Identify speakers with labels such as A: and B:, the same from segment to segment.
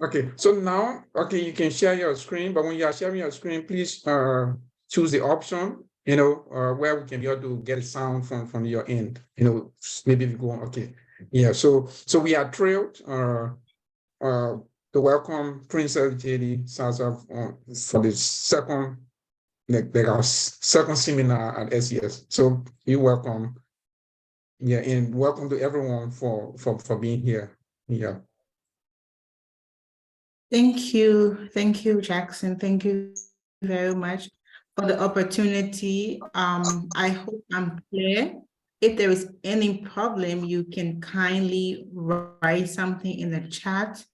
A: Okay, so now, okay, you can share your screen, but when you are sharing your screen, please choose the option, where we can be able to get a sound from your end. Maybe if you go on, okay. Yeah, so we are thrilled to welcome Princess Jaylee Sarsih for the second our second seminar at SCS. So you're welcome. Yeah, and welcome to everyone for being here. Yeah.
B: Thank you, Jackson. Thank you very much for the opportunity. I hope I'm clear. If there is any problem, you can kindly write something in the chat,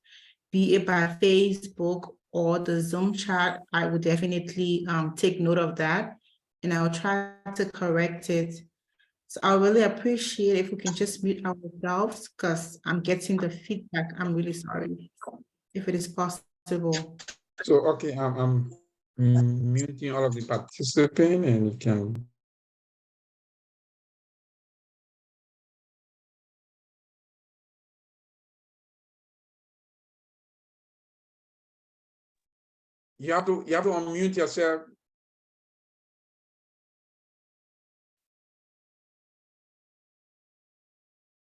B: be it by Facebook or the Zoom chat. I will definitely take note of that, and I'll try to correct it. So I really appreciate if we can just mute ourselves because I'm getting the feedback. I'm really sorry. If it is possible.
A: So, okay, I'm muting all of the participants, and you can. You have to unmute yourself.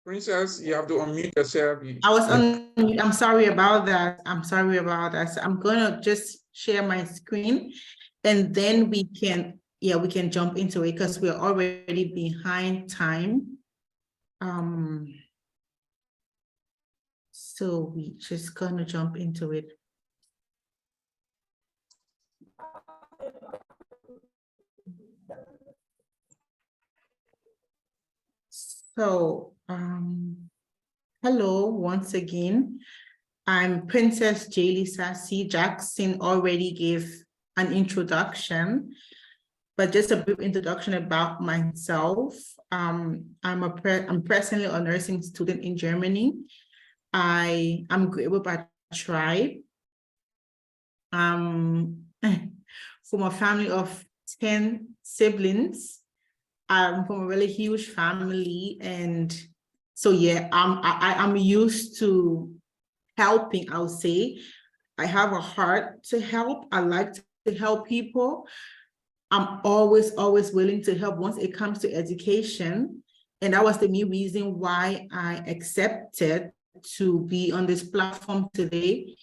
A: Princess, you have to unmute yourself.
B: I was on. I'm sorry about that. So I'm gonna just share my screen, and then we can jump into it because we're already behind time. So we just gonna jump into it. So, hello once again. I'm Princess Jaylee Sarsih. Jackson already gave an introduction, but just a brief introduction about myself. I'm presently a nursing student in Germany. I'm Grable by tribe. From a family of 10 siblings. I'm from a really huge family, and so yeah, I'm used to helping. I'll say I have a heart to help. I like to help people. I'm always willing to help once it comes to education, and that was the main reason why I accepted to be on this platform today,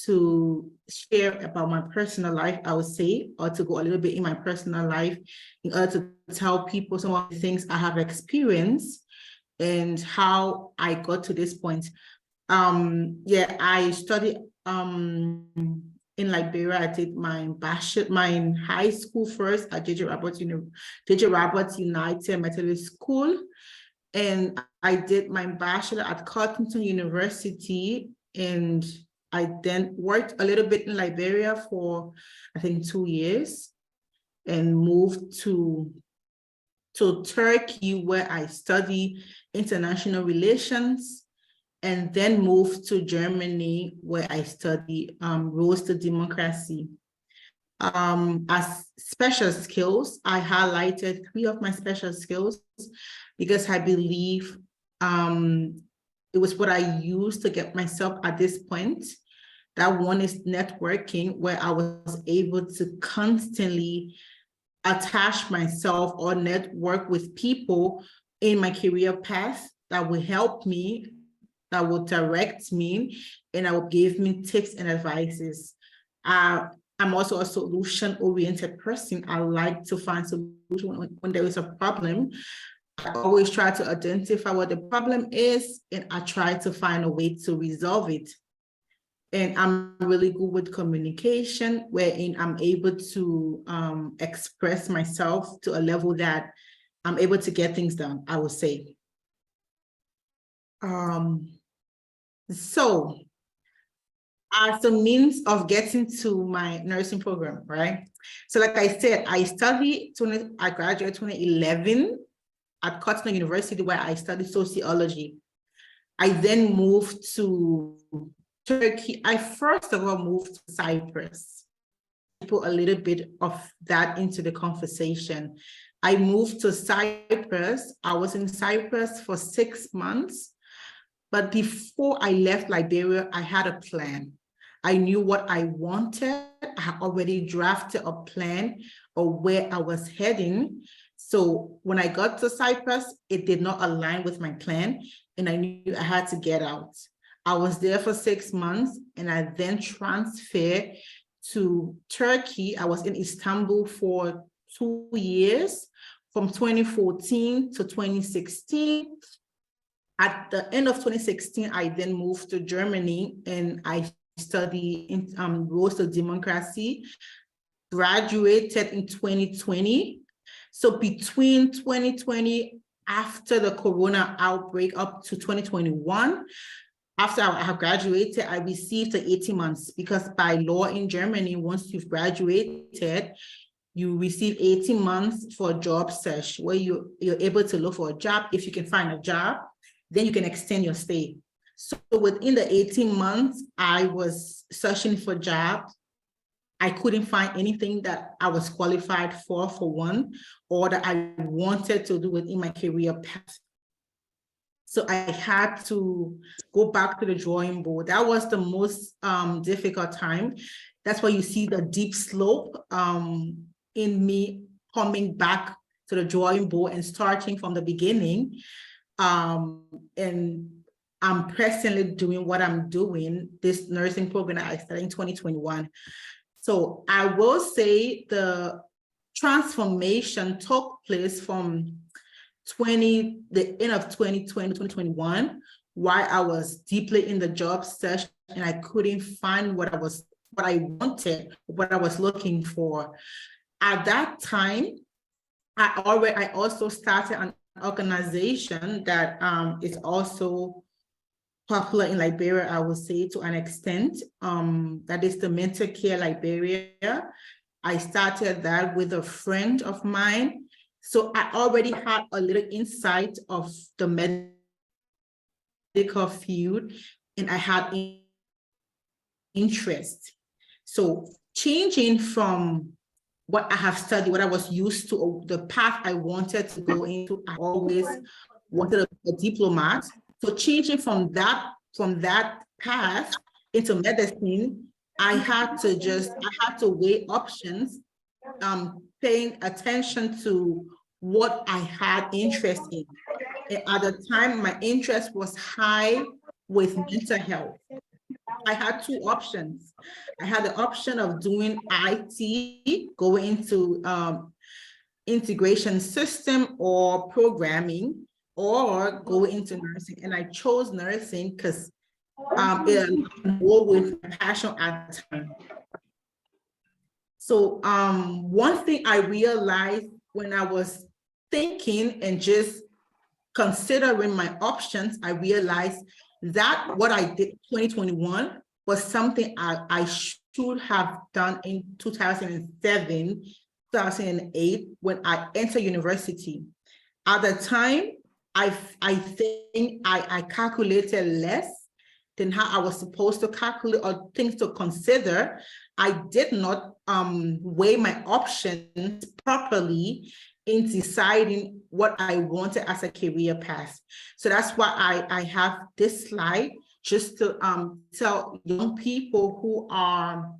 B: to share about my personal life, I would say, or to go a little bit in my personal life in order to tell people some of the things I have experienced and how I got to this point. I studied in Liberia. I did my high school first at JJ Roberts United Methodist School, and I did my bachelor at Cottington University, and I then worked a little bit in Liberia for, I think, 2 years, and moved to Turkey, where I study international relations, and then moved to Germany, where I study rules to democracy. As special skills, I highlighted 3 of my special skills because I believe it was what I used to get myself at this point. That one is networking, where I was able to constantly attach myself or network with people in my career path that will help me, that will direct me, and that will give me tips and advices. I'm also a solution-oriented person. I like to find solutions when there is a problem. I always try to identify what the problem is, and I try to find a way to resolve it. And I'm really good with communication, wherein I'm able to express myself to a level that I'm able to get things done, I would say. So as a means of getting to my nursing program, right? So like I said, I graduated 2011 at Cottington University, where I studied sociology. I then moved to Turkey. I first of all moved to Cyprus. Put a little bit of that into the conversation. I moved to Cyprus. I was in Cyprus for 6 months. But before I left Liberia, I had a plan. I knew what I wanted. I had already drafted a plan of where I was heading. So when I got to Cyprus, it did not align with my plan, and I knew I had to get out. I was there for 6 months, and I then transferred to Turkey. I was in Istanbul for 2 years, from 2014 to 2016. At the end of 2016, I then moved to Germany, and I studied in Rules of Democracy, graduated in 2020. So between 2020, after the Corona outbreak, up to 2021, after I have graduated, I received the 18 months, because by law in Germany, once you've graduated, you receive 18 months for a job search, where you're able to look for a job. If you can find a job, then you can extend your stay. So within the 18 months, I was searching for jobs. I couldn't find anything that I was qualified for one, or that I wanted to do within my career path. So I had to go back to the drawing board. That was the most difficult time. That's why you see the deep slope in me coming back to the drawing board and starting from the beginning. And I'm presently doing what I'm doing, this nursing program that I started in 2021. So I will say the transformation took place from the end of 2020, 2021, while I was deeply in the job search and I couldn't find what I wanted, what I was looking for. At that time, I also started an organization that is also popular in Liberia, I would say, to an extent. That is the Mental Care Liberia. I started that with a friend of mine. So I already had a little insight of the medical field, and I had interest. So changing from what I have studied, what I was used to, or the path I wanted to go into, I always wanted a diplomat. So changing from that path into medicine, I had to weigh options, paying attention to what I had interest in. And at the time, my interest was high with mental health. I had two options. I had the option of doing IT, going into integration system or programming, or go into nursing. And I chose nursing because it aligned more with my passion at the time. So one thing I realized when I was thinking and just considering my options, I realized that what I did in 2021 was something I should have done in 2007, 2008, when I entered university. At the time, I think I calculated less than how I was supposed to calculate, or things to consider. I did not weigh my options properly in deciding what I wanted as a career path. So that's why I have this slide, just to tell young people who are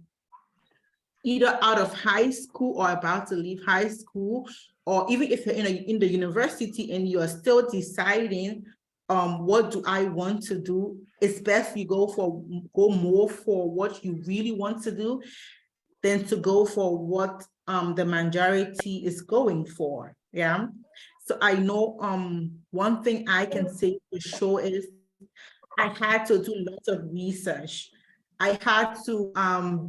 B: either out of high school or about to leave high school, or even if you're in the university and you're still deciding what do I want to do, it's best you go more for what you really want to do than to go for what the majority is going for. Yeah. So I know one thing I can say for sure is I had to do lots of research. I had to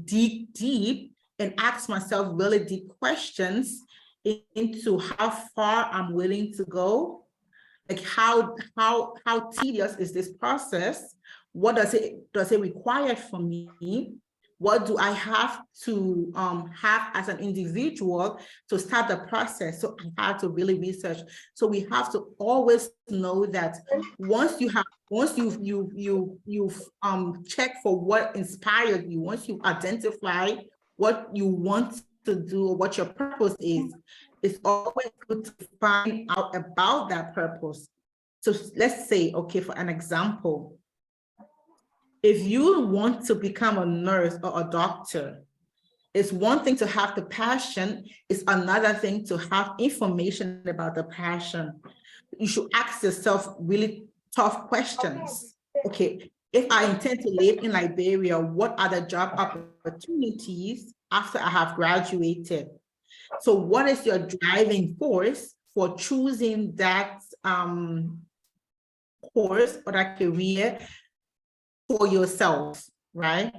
B: dig deep and ask myself really deep questions into how far I'm willing to go. Like how tedious is this process? What does it require from me? What do I have to have as an individual to start the process? So I had to really research. So we have to always know that once you've checked for what inspired you, once you identify what you want to do or what your purpose is, it's always good to find out about that purpose. So let's say, okay, for an example, if you want to become a nurse or a doctor, it's one thing to have the passion, it's another thing to have information about the passion. You should ask yourself really tough questions. Okay, if I intend to live in Liberia, what are the job opportunities after I have graduated? So what is your driving force for choosing that course or that career for yourself, right?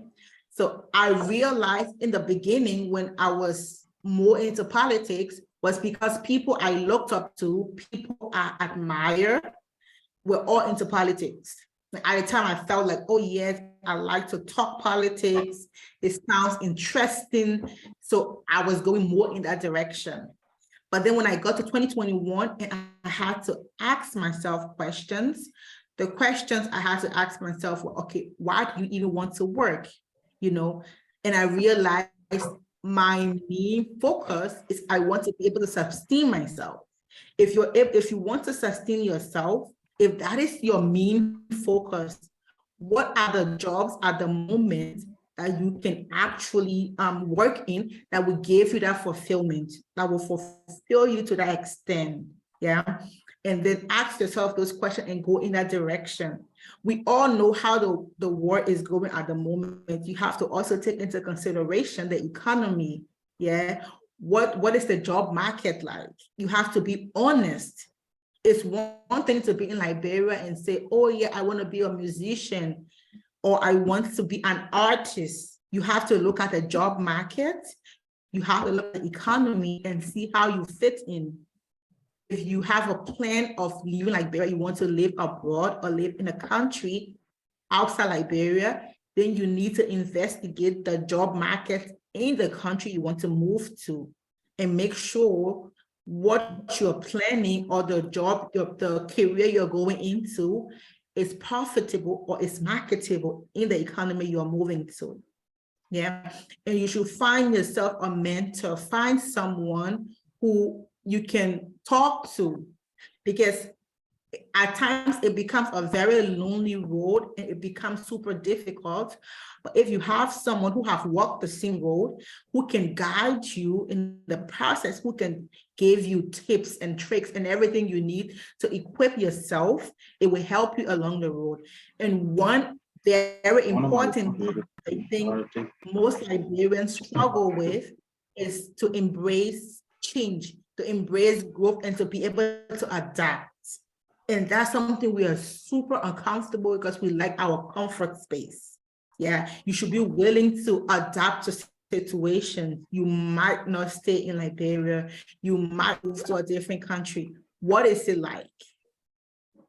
B: So I realized in the beginning when I was more into politics was because people I looked up to, people I admire, were all into politics. At the time I felt like, oh yes, I like to talk politics. It sounds interesting. So I was going more in that direction. But then when I got to 2021 and I had to ask myself questions, the questions I had to ask myself were, okay, why do you even want to work? You know, and I realized my main focus is I want to be able to sustain myself. If you want to sustain yourself, if that is your main focus, what are the jobs at the moment that you can actually work in that will give you that fulfillment, that will fulfill you to that extent? Yeah. And then ask yourself those questions and go in that direction. We all know how the world is going at the moment. You have to also take into consideration the economy. Yeah. What is the job market like? You have to be honest. It's one thing to be in Liberia and say, oh yeah, I want to be a musician or I want to be an artist. You have to look at the job market. You have to look at the economy and see how you fit in. If you have a plan of leaving Liberia, you want to live abroad or live in a country outside Liberia, then you need to investigate the job market in the country you want to move to and make sure what you're planning or the job, the career you're going into is profitable or is marketable in the economy you're moving to. Yeah, and you should find yourself a mentor, find someone who you can talk to, because at times it becomes a very lonely road and it becomes super difficult. But if you have someone who have walked the same road, who can guide you in the process, who can give you tips and tricks and everything you need to equip yourself, it will help you along the road. And one very important thing I think most Liberians struggle with is to embrace change, to embrace growth, and to be able to adapt. And that's something we are super uncomfortable because we like our comfort space. Yeah, you should be willing to adapt to situations. You might not stay in Liberia. You might move to a different country. What is it like?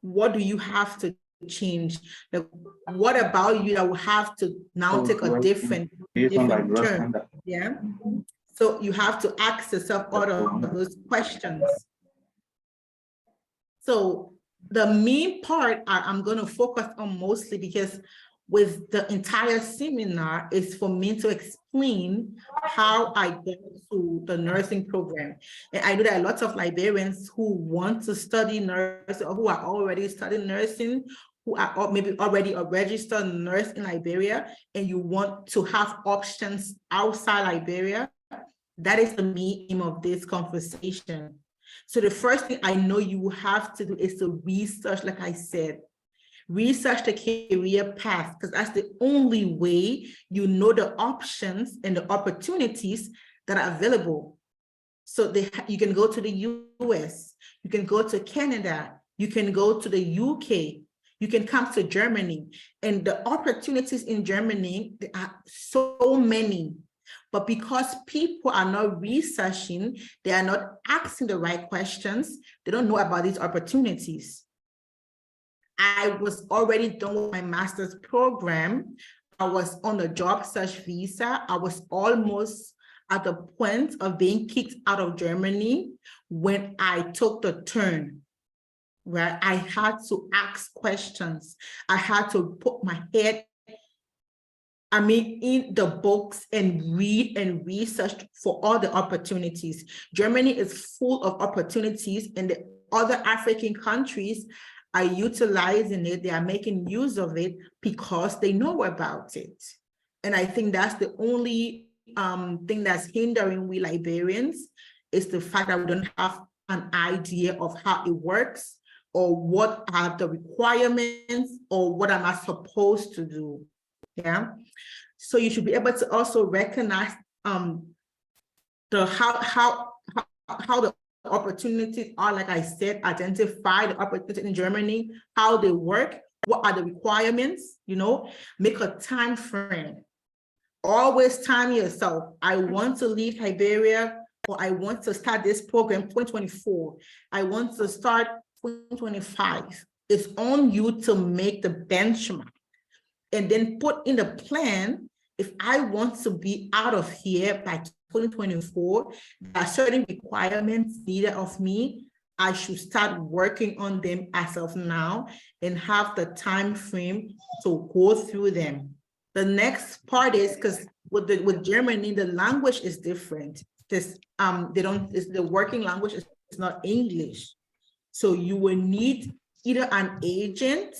B: What do you have to change? Like, what about you that will have to now take a different turn? Yeah. So you have to ask yourself all of those questions. So the main part I'm going to focus on mostly, because with the entire seminar is for me to explain how I got to the nursing program. And I know there are lots of Liberians who want to study nursing or who are already studying nursing, who are maybe already a registered nurse in Liberia, and you want to have options outside Liberia. That is the aim of this conversation. So the first thing I know you have to do is to research, like I said, research the career path, because that's the only way you know the options and the opportunities that are available. So you can go to the US, you can go to Canada, you can go to the UK, you can come to Germany, and the opportunities in Germany, there are so many. But because people are not researching, they are not asking the right questions, they don't know about these opportunities. I was already done with my master's program. I was on a job search visa. I was almost at the point of being kicked out of Germany when I took the turn, where I had to ask questions. I had to put my head in the books and read and research for all the opportunities. Germany is full of opportunities, and the other African countries are utilizing it, they are making use of it because they know about it. And I think that's the only thing that's hindering we librarians, is the fact that we don't have an idea of how it works, or what are the requirements, or what am I supposed to do. Yeah. So you should be able to also recognize the how the opportunities are, like I said, identify the opportunities in Germany, how they work, what are the requirements, make a time frame. Always time yourself. I want to leave Liberia, or I want to start this program 2024. I want to start 2025. It's on you to make the benchmark and then put in the plan. If I want to be out of here by 2024, there are certain requirements needed of me. I should start working on them as of now and have the time frame to go through them. The next part is, because with Germany, the language is different. The working language is not English. So you will need either an agent,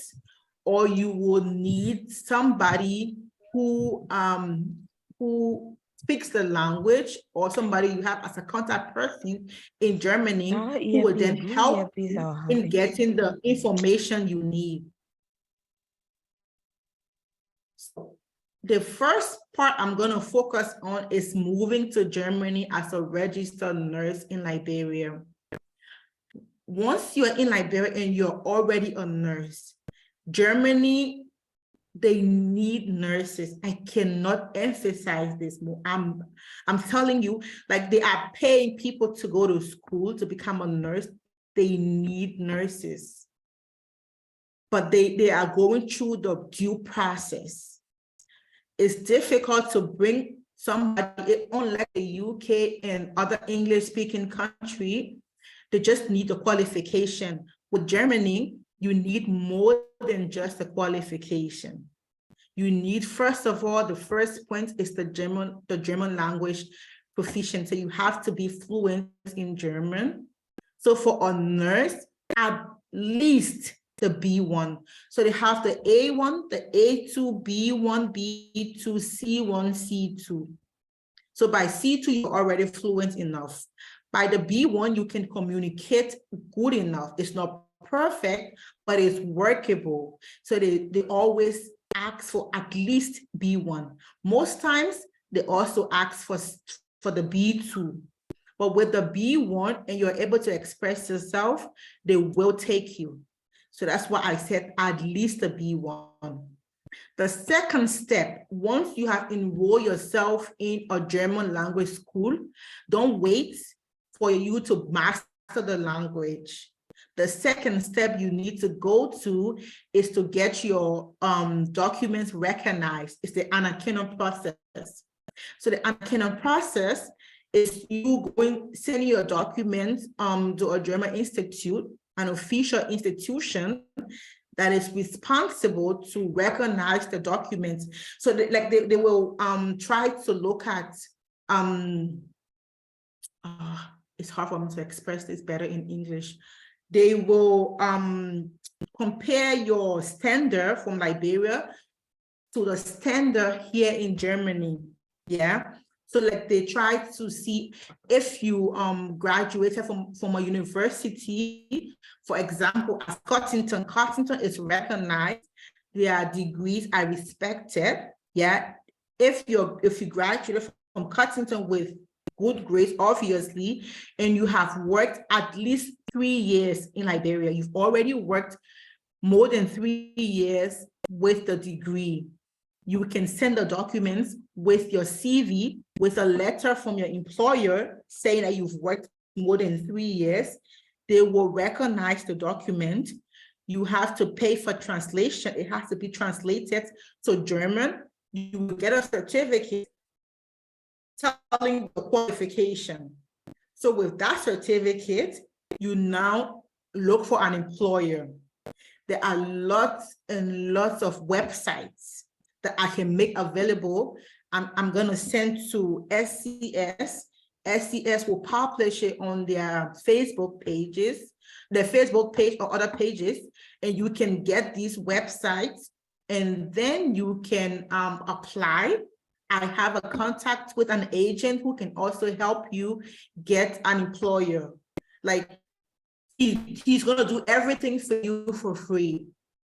B: or you will need somebody who speaks the language, or somebody you have as a contact person in Germany who will then help you in getting the information you need. So the first part I'm going to focus on is moving to Germany as a registered nurse in Liberia. Once you're in Liberia and you're already a nurse, Germany, they need nurses. I cannot emphasize this more. I'm telling you, like, they are paying people to go to school to become a nurse. They need nurses. But they are going through the due process. It's difficult to bring somebody, unlike the UK and other English-speaking country, they just need a qualification. With Germany, you need more than just a qualification. You need, first of all, the first point is the German language proficiency. You have to be fluent in German. So for a nurse, at least the B1. So they have the A1, the A2, B1, B2, C1, C2. So by C2, you're already fluent enough. By the B1, you can communicate good enough. It's not perfect, but it's workable. So they always ask for at least B1. Most times, they also ask for the B2. But with the B1 and you're able to express yourself, they will take you. So that's why I said at least a B1. The second step, once you have enrolled yourself in a German language school, don't wait for you to master the language. The second step you need to go to is to get your documents recognized. It's the Anerkennung process. So the Anerkennung process is you sending your documents to a German institute, an official institution that is responsible to recognize the documents. So they will try to look at, it's hard for me to express this better in English. They will compare your standard from Liberia to the standard here in Germany. Yeah. So they try to see if you graduated from a university, for example, as Cottington. Cottington is recognized, their degrees are respected. Yeah. If you graduated from Cottington with good grades, obviously, and you have worked at least 3 years in Liberia, you've already worked more than 3 years with the degree, you can send the documents with your CV, with a letter from your employer saying that you've worked more than 3 years. They will recognize the document. You have to pay for translation. It has to be translated to German. You will get a certificate telling the qualification. So with that certificate, you now look for an employer. There are lots and lots of websites that I can make available. I'm going to send to SCS. SCS will publish it on their Facebook pages. their Facebook page or other pages, and you can get these websites, and then you can apply. I have a contact with an agent who can also help you get an employer. Like he's gonna do everything for you for free.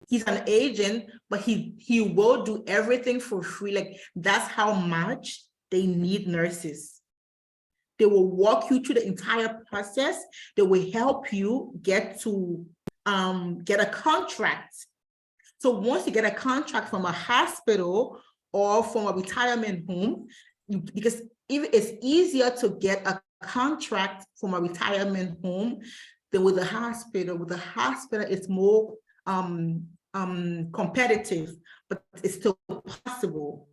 B: He's an agent, but he will do everything for free. Like that's how much they need nurses. They will walk you through the entire process. They will help you get to get a contract. So once you get a contract from a hospital or from a retirement home, because if it's easier to get a contract from a retirement home than with a hospital. With a hospital, it's more competitive, but it's still possible.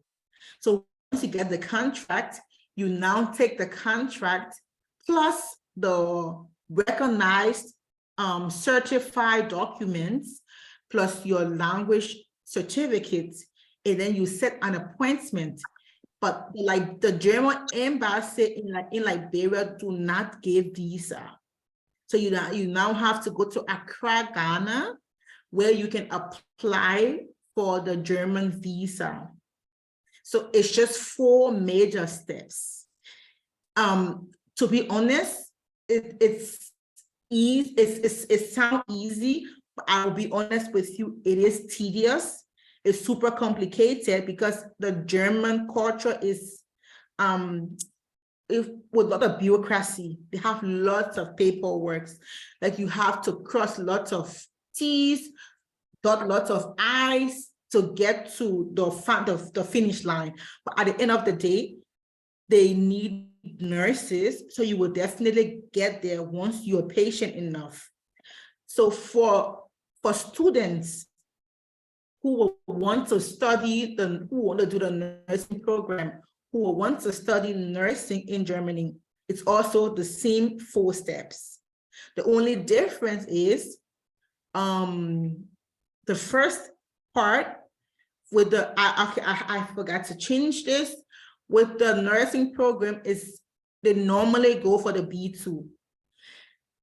B: So once you get the contract, you now take the contract plus the recognized certified documents plus your language certificates, and then you set an appointment. But like the German embassy in Liberia do not give visa. So you now have to go to Accra, Ghana, where you can apply for the German visa. So it's just 4 major steps. To be honest, it sounds easy, but I will be honest with you, it is tedious. It's super complicated because the German culture is with a lot of bureaucracy. They have lots of paperwork. Like you have to cross lots of T's, dot lots of I's to get to the finish line. But at the end of the day, they need nurses. So you will definitely get there once you're patient enough. So for students who want to study, who want to do the nursing program, who want to study nursing in Germany, it's also the same 4 steps. The only difference is the first part with the, I forgot to change this, with the nursing program is they normally go for the B2.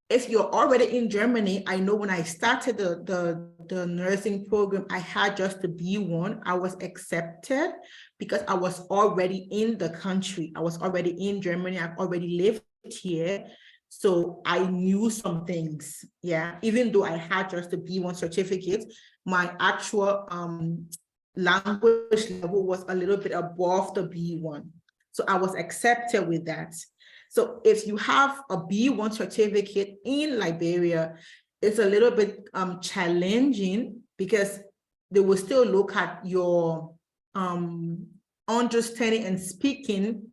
B: If you're already in Germany, I know when I started the nursing program, I had just the B1. I was accepted because I was already in the country. I was already in Germany. I've already lived here. So I knew some things, yeah. Even though I had just the B1 certificate, my actual language level was a little bit above the B1. So I was accepted with that. So if you have a B1 certificate in Liberia, it's a little bit challenging because they will still look at your understanding and speaking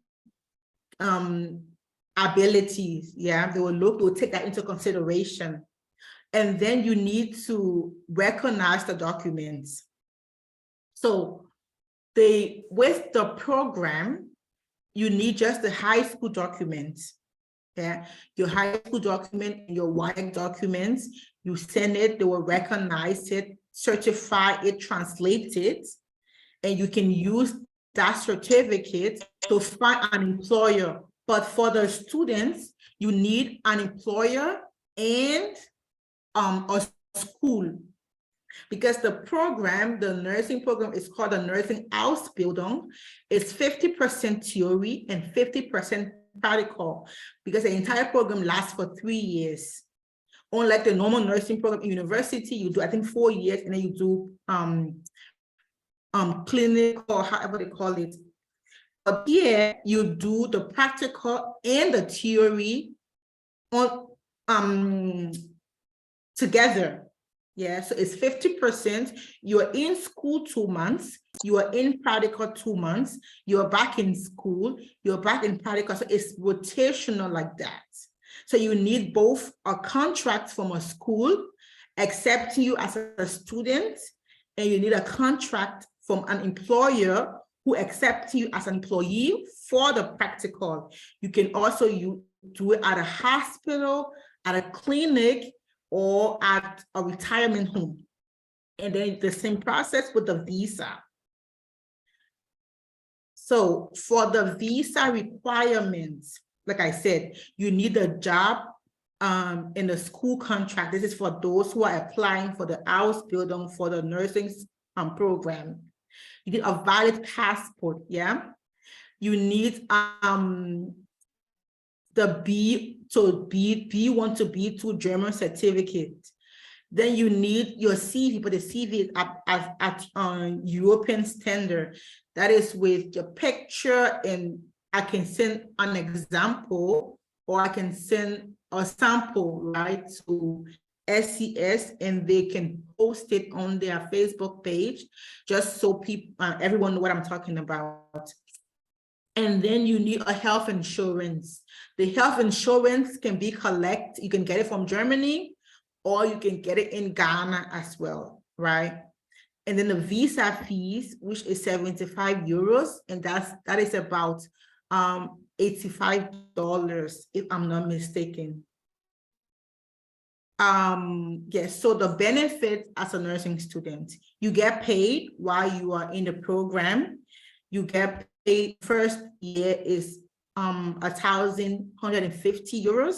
B: abilities. Yeah, they will take that into consideration. And then you need to recognize the documents. So with the program, you need just the high school documents. Yeah, your high school document and your WIAC documents, you send it, they will recognize it, certify it, translate it, and you can use that certificate to find an employer. But for the students, you need an employer and a school. Because the program, the nursing program is called the Nursing Ausbildung. It's 50% theory and 50% practical because the entire program lasts for 3 years. Unlike the normal nursing program in university, you do, I think, 4 years, and then you do clinic or however they call it. But here you do the practical and the theory on together. Yeah, so it's 50%. You're in school 2 months, you are in practical 2 months, you're back in school, you're back in practical. So it's rotational like that. So you need both a contract from a school accepting you as a student, and you need a contract from an employer who accepts you as an employee for the practical. You can also do it at a hospital, at a clinic, or at a retirement home. And then the same process with the visa. So for the visa requirements, like I said, you need a job in the school contract. This is for those who are applying for the Ausbildung for the nursing program. You need a valid passport, yeah? You need the B1 to B2 German certificate. Then you need your CV, but the CV is at European standard. That is with your picture, and I can send an example, or I can send a sample, right, to SCS, and they can post it on their Facebook page, just so people, everyone know what I'm talking about. And then you need a health insurance. The health insurance can be collected. You can get it from Germany, or you can get it in Ghana as well, right? And then the visa fees, which is 75 euros, and that is about $85, if I'm not mistaken. Yes, so the benefit as a nursing student, you get paid while you are in the program. You get paid, first year is 1,150 euros.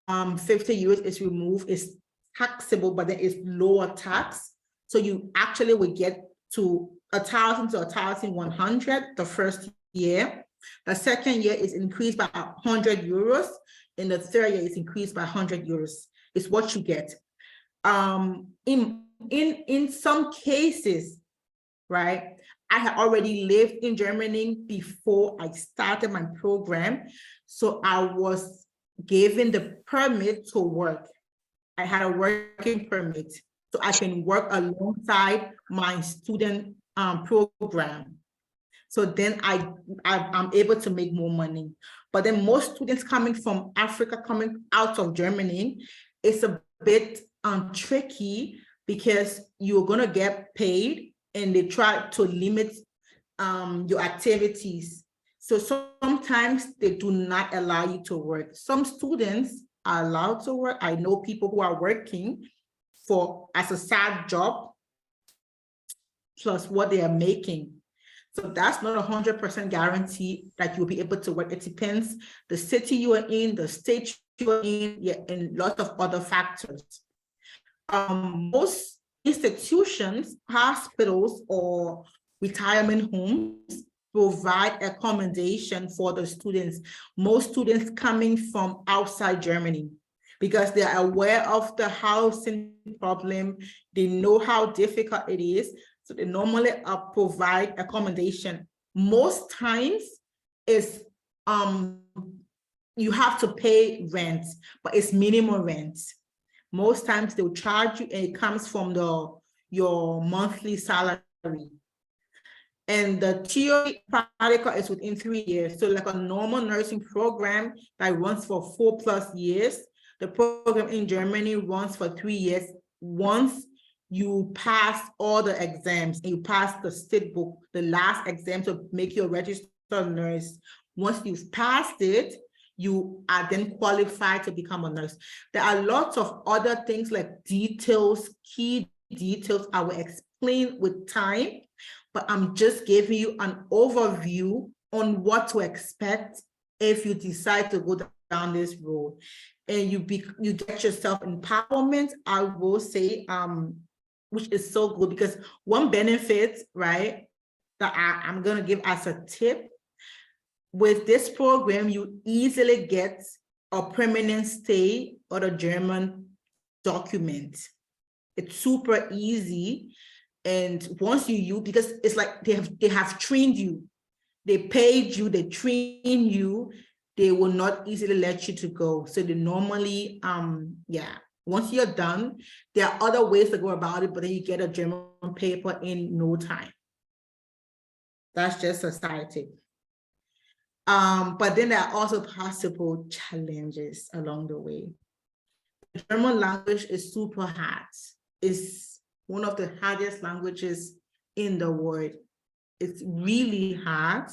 B: 50 euros is removed, is taxable, but then it's lower tax. So you actually will get to 1,000 to 1,100 the first year. The second year is increased by 100 euros. In the third year is increased by 100 euros. It's what you get. In some cases, right, I had already lived in Germany before I started my program. So I was given the permit to work. I had a working permit, so I can work alongside my student program. So then I'm able to make more money. But then most students coming from Africa, coming out of Germany, it's a bit tricky, because you're gonna get paid and they try to limit your activities. So sometimes they do not allow you to work. Some students are allowed to work. I know people who are working as a side job plus what they are making. So that's not 100% guarantee that you'll be able to work. It depends the city you are in, the state you are in, yeah, and lots of other factors. Most institutions, hospitals, or retirement homes provide accommodation for the students. Most students coming from outside Germany, because they are aware of the housing problem. They know how difficult it is. So they normally provide accommodation. Most times it's you have to pay rent, but it's minimum rent. Most times they'll charge you, and it comes from your monthly salary. And the theory practical is within 3 years. So like a normal nursing program that runs for 4+ years, the program in Germany runs for 3 years. Once you pass all the exams and you pass the state book, the last exam to make you a registered nurse, once you've passed it, you are then qualified to become a nurse. There are lots of other things like details, key details I will explain with time, but I'm just giving you an overview on what to expect if you decide to go down this road. And you get yourself empowerment, I will say, which is so good, because one benefit, right, that I'm going to give as a tip, with this program, you easily get a permanent stay or a German document. It's super easy. And once because it's like they have trained you, they paid you, they train you, they will not easily let you to go. So they normally, once you're done, there are other ways to go about it, but then you get a German paper in no time. That's just a side tip. But then there are also possible challenges along the way. The German language is super hard. It's one of the hardest languages in the world. It's really hard,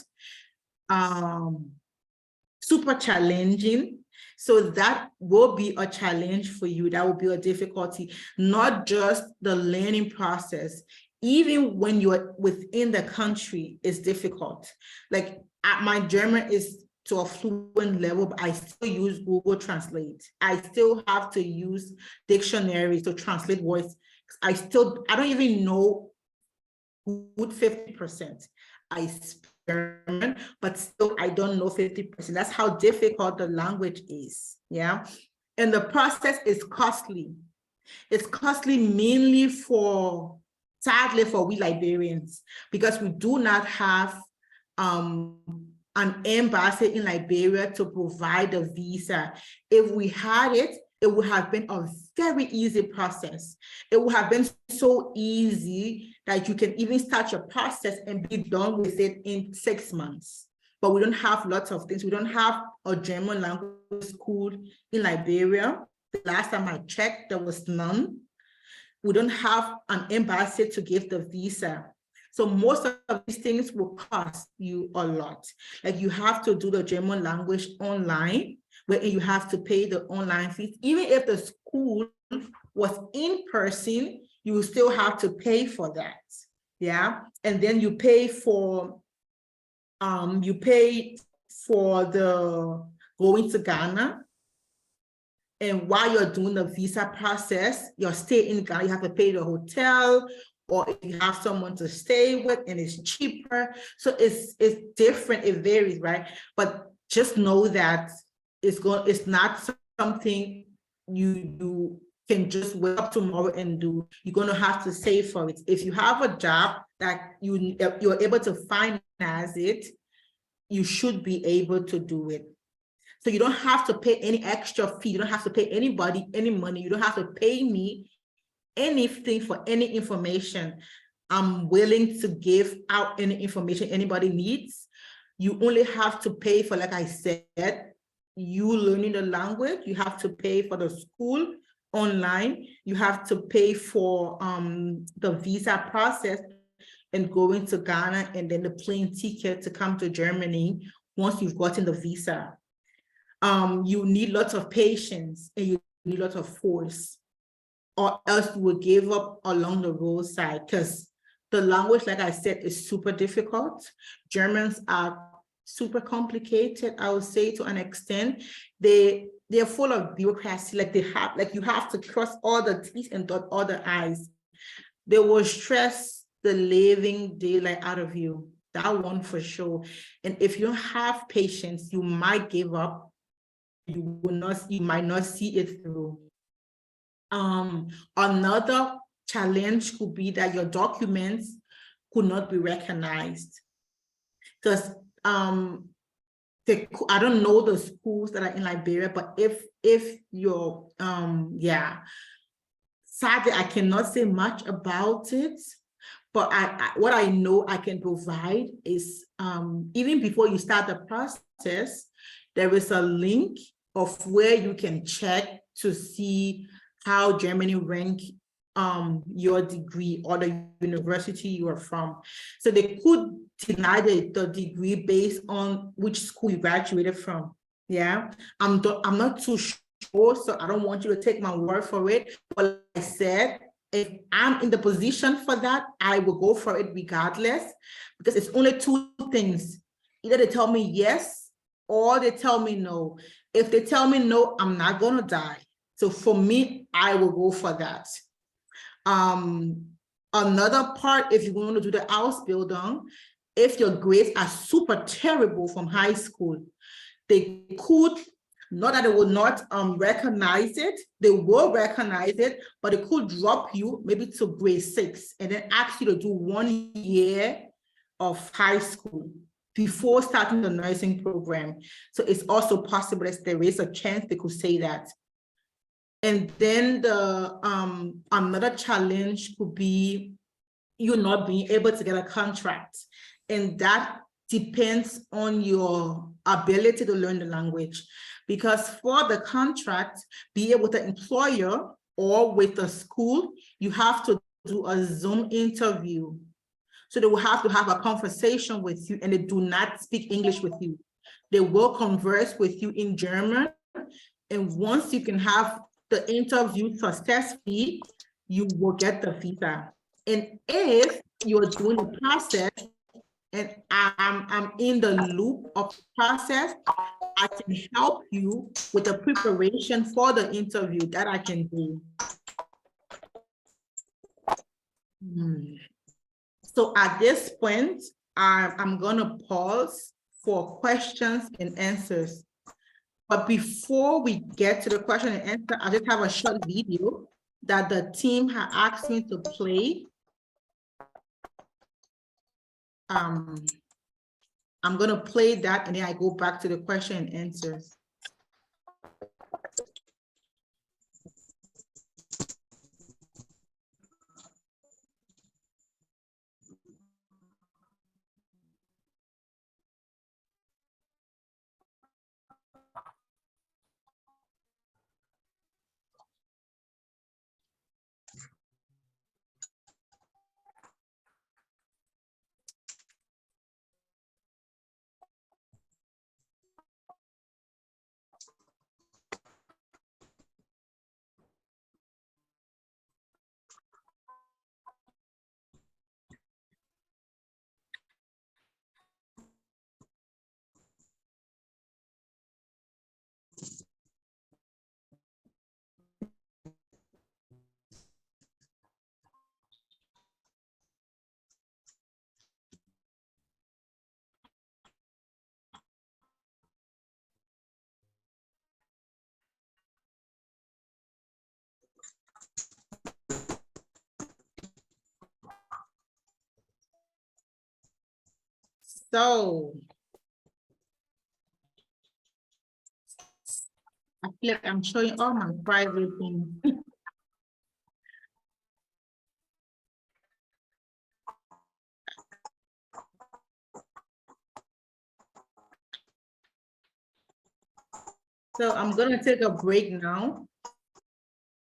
B: super challenging. So that will be a challenge for you. That will be a difficulty, not just the learning process. Even when you're within the country, it's difficult. Like my German is to a fluent level, but I still use Google Translate. I still have to use dictionaries to translate words. I don't even know good 50%. I experiment, but still I don't know 50%. That's how difficult the language is, yeah? And the process is costly. It's costly mainly sadly for we Liberians, because we do not have an embassy in Liberia to provide a visa. If we had it, it would have been a very easy process. It would have been so easy that you can even start your process and be done with it in 6 months. But we don't have lots of things. We don't have a German language school in Liberia. The last time I checked, there was none. We don't have an embassy to give the visa. So most of these things will cost you a lot. Like you have to do the German language online, where you have to pay the online fees. Even if the school was in person, you will still have to pay for that. Yeah. And then you pay for the going to Ghana. And while you're doing the visa process, your stay in Ghana, you have to pay the hotel, or if you have someone to stay with and it's cheaper. So it's different, it varies, right? But just know that it's not something you can just wake up tomorrow and do. You're going to have to save for it. If you have a job that you're able to finance it, you should be able to do it. So you don't have to pay any extra fee. You don't have to pay anybody any money. You don't have to pay me anything for any information. I'm willing to give out any information anybody needs. You only have to pay for, like I said, you learning the language. You have to pay for the school online. You have to pay for the visa process and going to Ghana, and then the plane ticket to come to Germany once you've gotten the visa. You need lots of patience and you need lots of force, or else you will give up along the roadside, because the language, like I said, is super difficult. Germans are super complicated, I would say, to an extent. They're full of bureaucracy, like you have to cross all the T's and dot all the I's. They will stress the living daylight out of you, that one for sure. And if you don't have patience, you might give up. You might not see it through. Another challenge could be that your documents could not be recognized, because I don't know the schools that are in Liberia, but if you're sadly I cannot say much about it. But what I know I can provide is even before you start the process, there is a link of where you can check to see how Germany rank your degree or the university you are from. So they could deny the degree based on which school you graduated from. Yeah, I'm not too sure, so I don't want you to take my word for it. But like I said, if I'm in the position for that, I will go for it regardless, because it's only two things. Either they tell me yes, or they tell me no. If they tell me no, I'm not gonna die. So for me, I will go for that. Another part, if you want to do the Ausbildung, if your grades are super terrible from high school, they could, not that they will not recognize it, they will recognize it, but it could drop you maybe to grade 6 and then ask you to do 1 year of high school before starting the nursing program. So it's also possible that there is a chance they could say that. And then the another challenge could be you not being able to get a contract. And that depends on your ability to learn the language. Because for the contract, be it with the employer or with the school, you have to do a Zoom interview. So they will have to have a conversation with you, and they do not speak English with you. They will converse with you in German. And once you can have the interview successfully, you will get the visa. And if you're doing the process and I'm in the loop of the process, I can help you with the preparation for the interview that I can do. So at this point, I'm gonna pause for questions and answers. But before we get to the question and answer, I just have a short video that the team had asked me to play. I'm gonna play that and then I go back to the question and answers. So I feel like I'm showing all my private things. So I'm gonna take a break now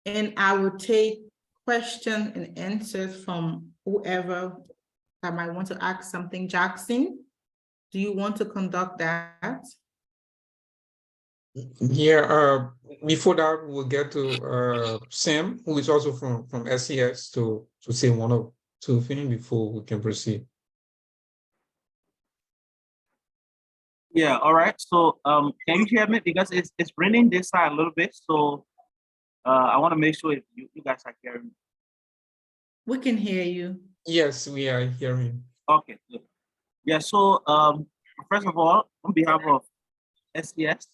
B: and I will take questions and answers from whoever that might want to ask something. Jackson, do you want to conduct that?
A: Yeah, before that, we'll get to Sam, who is also from SCS, to say one or two things before we can proceed.
C: Yeah, all right. So can you hear me? Because it's raining this side a little bit. So I want to make sure if you guys are hearing me.
B: We can hear you.
A: Yes, we are hearing.
C: Okay, good. Yeah, so first of all, on behalf of SCS,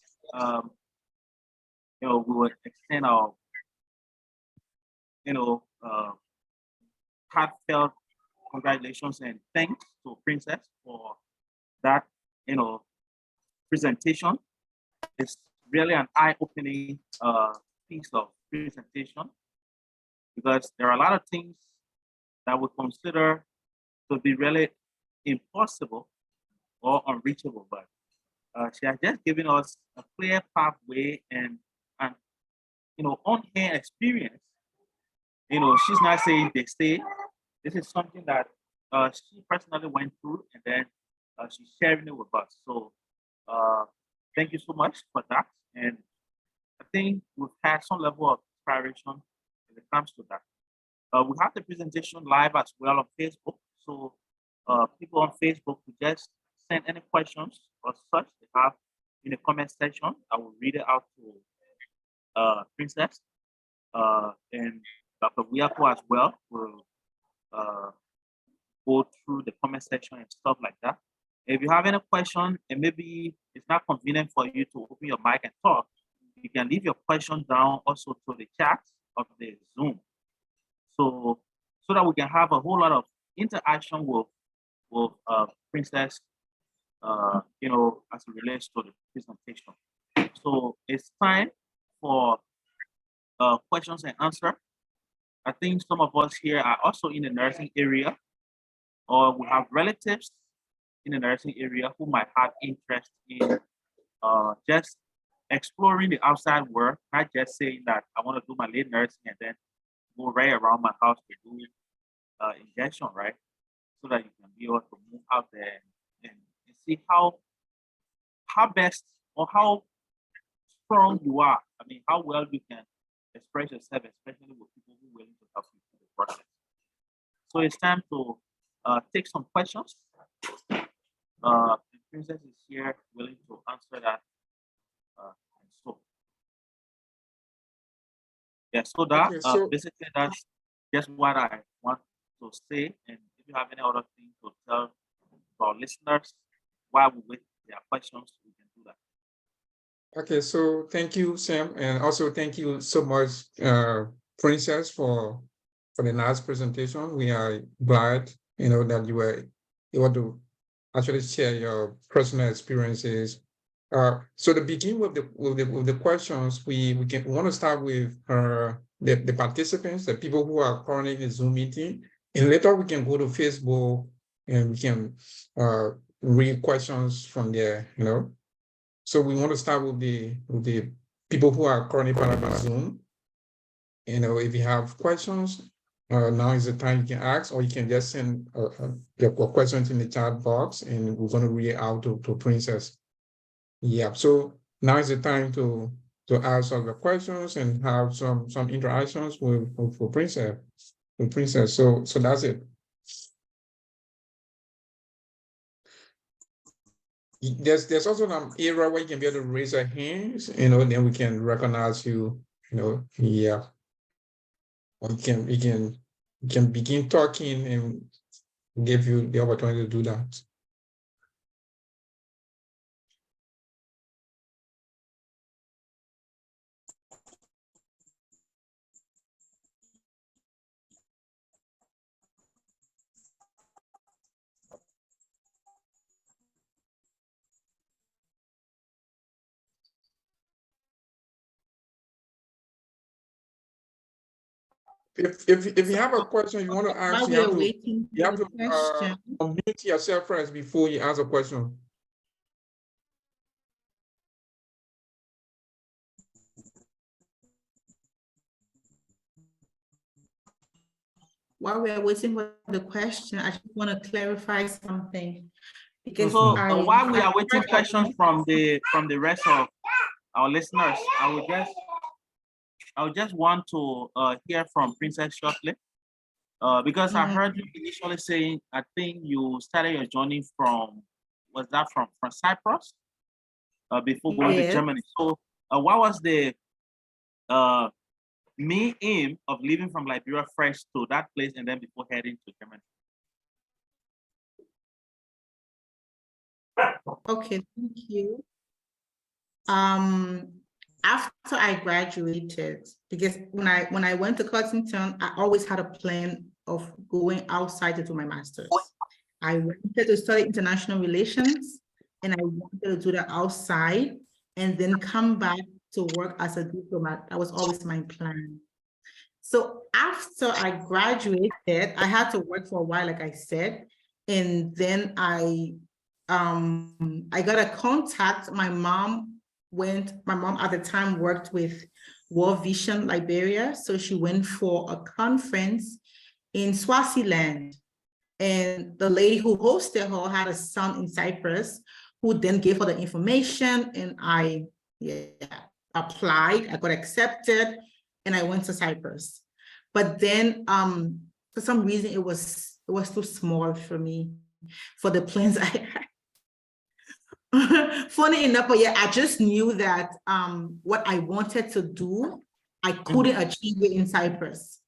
C: we would extend our heartfelt congratulations and thanks to Princess for that presentation. It's really an eye-opening piece of presentation, because there are a lot of things that we consider to be really impossible or unreachable, but she has just given us a clear pathway and on-hand experience. She's not saying they say. This is something that she personally went through, and then she's sharing it with us. So thank you so much for that. And I think we've had some level of inspiration when it comes to that. We have the presentation live as well on Facebook. So people on Facebook who just send any questions or such they have in the comment section. I will read it out to Princess and Dr. Wiako as well will go through the comment section and stuff like that. If you have any question and maybe it's not convenient for you to open your mic and talk, you can leave your question down also to the chat of the Zoom. So that we can have a whole lot of interaction with Princess, as it relates to the presentation. So it's time for questions and answers. I think some of us here are also in the nursing area, or we have relatives in the nursing area who might have interest in just exploring the outside world, not just saying that I want to do my late nursing and then go right around my house to do injection, right? So that you can be able to move out there and see how best or how strong you are. I mean, how well you can express yourself, especially with people who are willing to help you through the process. So it's time to take some questions. the Princess is here willing to answer that. And so, yeah, so that
A: Okay, so
C: basically that's just what I want to say. And if you have any other thing to tell our listeners while we wait for their questions, we can do that.
A: okay, so thank you, Sam, and also thank you so much, Princess, for the nice presentation. We are glad, that you were able to actually share your personal experiences. So to begin with the questions, we want to start with the participants, the people who are currently in the Zoom meeting, and later we can go to Facebook and we can read questions from there. So we want to start with the people who are currently part of the Zoom. If you have questions, now is the time you can ask, or you can just send your questions in the chat box, and we're going to read it out to Princess. Yeah, so now is the time to ask all the questions and have some interactions with Princess. So that's it. There's also an area where you can be able to raise your hands, then we can recognize you, yeah. Or you can begin talking and give you the opportunity to do that. If you have a question you want to ask,
B: While we are waiting
A: you have
B: for
A: to
B: the question,
A: unmute yourself first before you ask a question.
B: while we are waiting for the question, I just want to clarify something. Because
C: So
B: I
C: while we are
B: heard
C: waiting questions from the rest of our listeners, I would just want to hear from Princess shortly. Because I heard you initially saying, I think you started your journey from Cyprus before going to
B: Yes.
C: Germany. So what was the main aim of leaving from Liberia first to that place and then before heading to Germany?
B: Okay, thank you. After I graduated, because when I went to Cottington, I always had a plan of going outside to do my master's. I wanted to study international relations, and I wanted to do that outside and then come back to work as a diplomat. That was always my plan. So after I graduated, I had to work for a while, like I said, and then I got a contact. My mom at the time worked with World Vision Liberia. So she went for a conference in Swaziland. And the lady who hosted her had a son in Cyprus who then gave her the information, and I applied, I got accepted, and I went to Cyprus. But then for some reason it was too small for me, for the plans I had. Funny enough, but yeah, I just knew that what I wanted to do, I couldn't achieve it in Cyprus.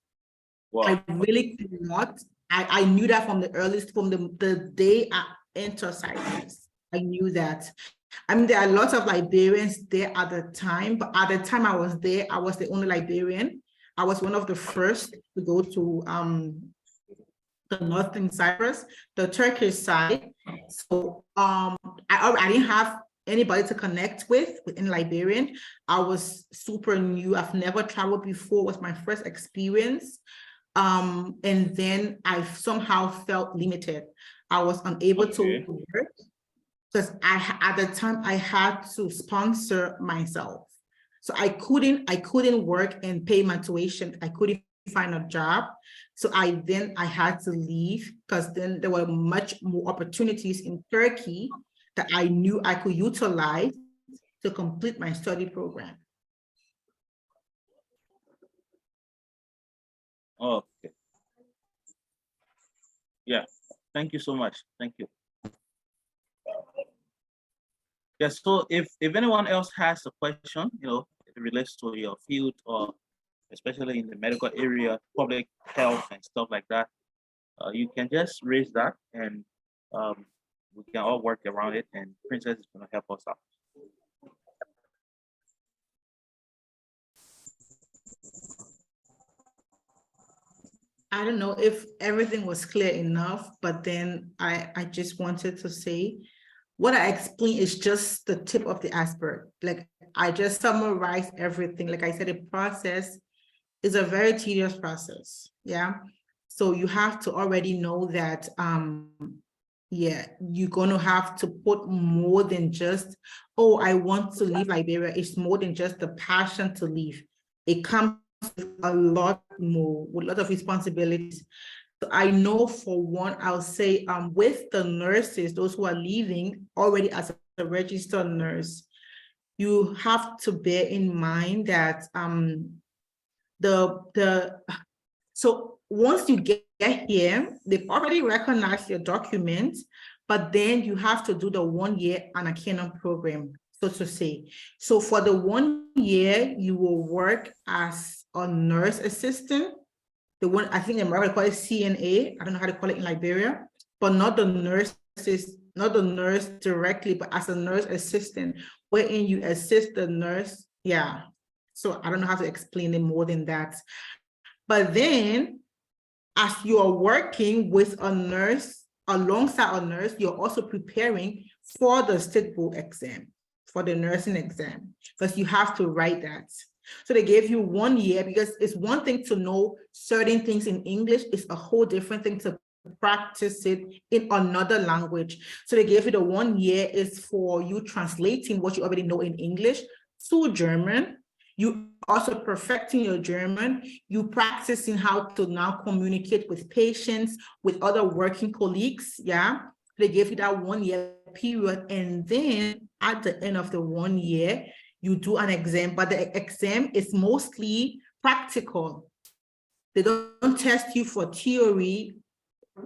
B: Wow. I really could not. I knew that from the day I entered Cyprus. I knew that. I mean, there are lots of Liberians there at the time, but at the time I was there, I was the only Liberian. I was one of the first to go to the northern Cyprus, the Turkish side. So I didn't have anybody to connect with in Liberian. I was super new. I've never traveled before. It was my first experience. And then I somehow felt limited. I was unable to work because at the time I had to sponsor myself. So I couldn't work and pay my tuition. I couldn't find a job. So I had to leave because then there were much more opportunities in Turkey that I knew I could utilize to complete my study program.
C: Okay. Yeah, thank you so much. Thank you. Yeah, so if anyone else has a question, it relates to your field or especially in the medical area, public health and stuff like that, you can just raise that and we can all work around it and Princess is going to help us out.
B: I don't know if everything was clear enough, but then I just wanted to say what I explained is just the tip of the iceberg. Like I just summarized everything. Like I said, the process is a very tedious process. Yeah. So you have to already know that, yeah, you're going to have to put more than just, oh, I want to leave Liberia. It's more than just the passion to leave. It comes with a lot more, with a lot of responsibilities. So I know for one, I'll say with the nurses, those who are leaving already as a registered nurse, you have to bear in mind that so once you get here, they've already recognized your documents, but then you have to do the 1 year Anakinum program, so to say. So for the 1 year, you will work as a nurse assistant. The one, I think in America call it CNA. I don't know how to call it in Liberia, but not the nurses, not the nurse directly, but as a nurse assistant, wherein you assist the nurse. Yeah. So I don't know how to explain it more than that. But then as you are working with a nurse, alongside a nurse, you're also preparing for the state board exam, for the nursing exam, because you have to write that. So they gave you 1 year, because it's one thing to know certain things in English, it's a whole different thing to practice it in another language. So they gave you the 1 year is for you translating what you already know in English to German. You also perfecting your German, you practicing how to now communicate with patients, with other working colleagues, yeah? They gave you that 1 year period, and then at the end of the 1 year, you do an exam, but the exam is mostly practical. They don't test you for theory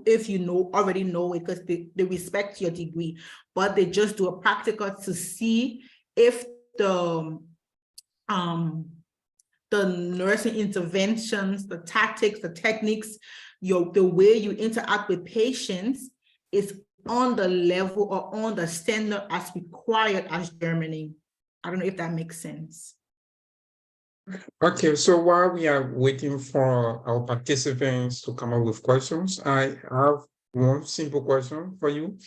B: if you already know it, because they respect your degree, but they just do a practical to see if the nursing interventions, the tactics, the techniques, the way you interact with patients is on the level or on the standard as required as Germany. I don't know if that makes sense.
A: Okay, so while we are waiting for our participants to come up with questions, I have one simple question for you.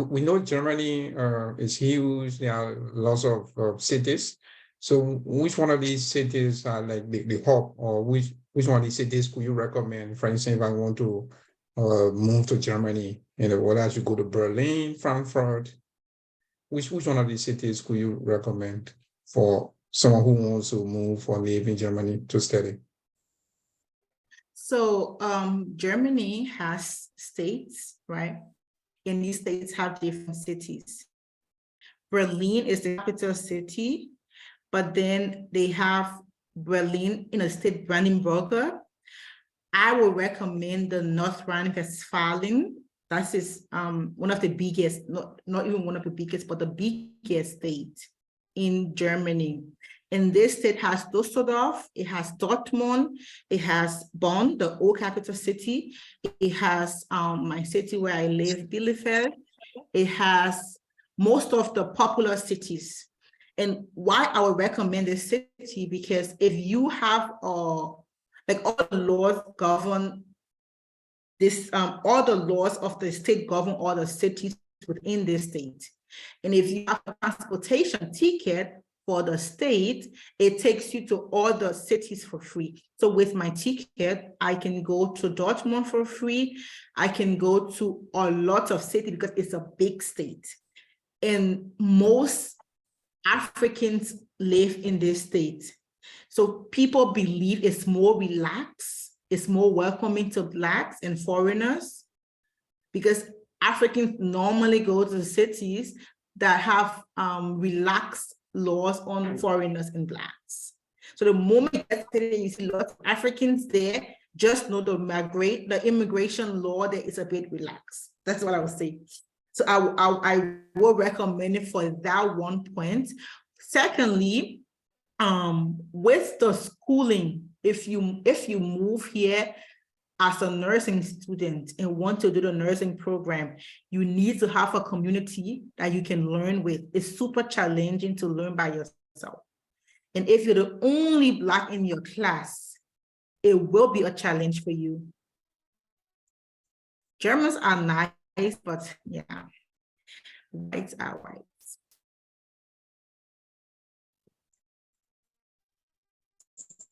A: We know Germany is huge. There are lots of cities. So which one of these cities are like the hub, or which one of these cities could you recommend? For instance, if I want to move to Germany, whether I should go to Berlin, Frankfurt, which one of these cities could you recommend for someone who wants to move or live in Germany to study?
B: So Germany has states, right? And these states have different cities. Berlin is the capital city, but then they have Berlin in a state, Brandenburg. I would recommend the North Rhine-Westphalia. That is one of the biggest, not even one of the biggest, but the biggest state in Germany. And this state has Düsseldorf, it has Dortmund, it has Bonn, the old capital city. It has my city where I live, Bielefeld. It has most of the popular cities. And why I would recommend this city, because if you have like all the laws govern this, all the laws of the state govern all the cities within this state. And if you have a transportation ticket for the state, it takes you to all the cities for free. So with my ticket, I can go to Dortmund for free. I can go to a lot of cities because it's a big state. And most Africans live in this state. So people believe it's more relaxed, it's more welcoming to Blacks and foreigners, because Africans normally go to cities that have relaxed laws on foreigners and Blacks. So the moment you get there, you see lots of Africans there, just know the immigration law there is a bit relaxed. That's what I would say. So I will recommend it for that one point. Secondly, with the schooling, if you move here as a nursing student and want to do the nursing program, you need to have a community that you can learn with. It's super challenging to learn by yourself. And if you're the only Black in your class, it will be a challenge for you. Germans are nice, but yeah, whites are whites.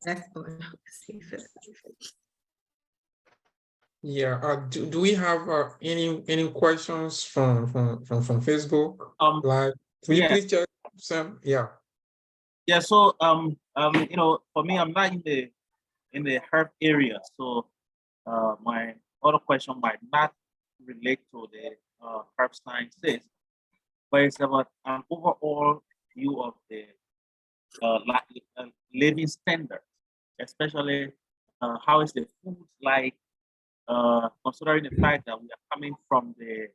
B: That's all I have to say for that.
A: Yeah. Do we have any questions from Facebook Live? Will you please check, Sam? Yeah.
C: Yeah. So you know, for me, I'm not in the health area, so my other question might not relate to the health sciences, but it's about an overall view of the living standards, especially how is the food like, considering the fact that we are coming from the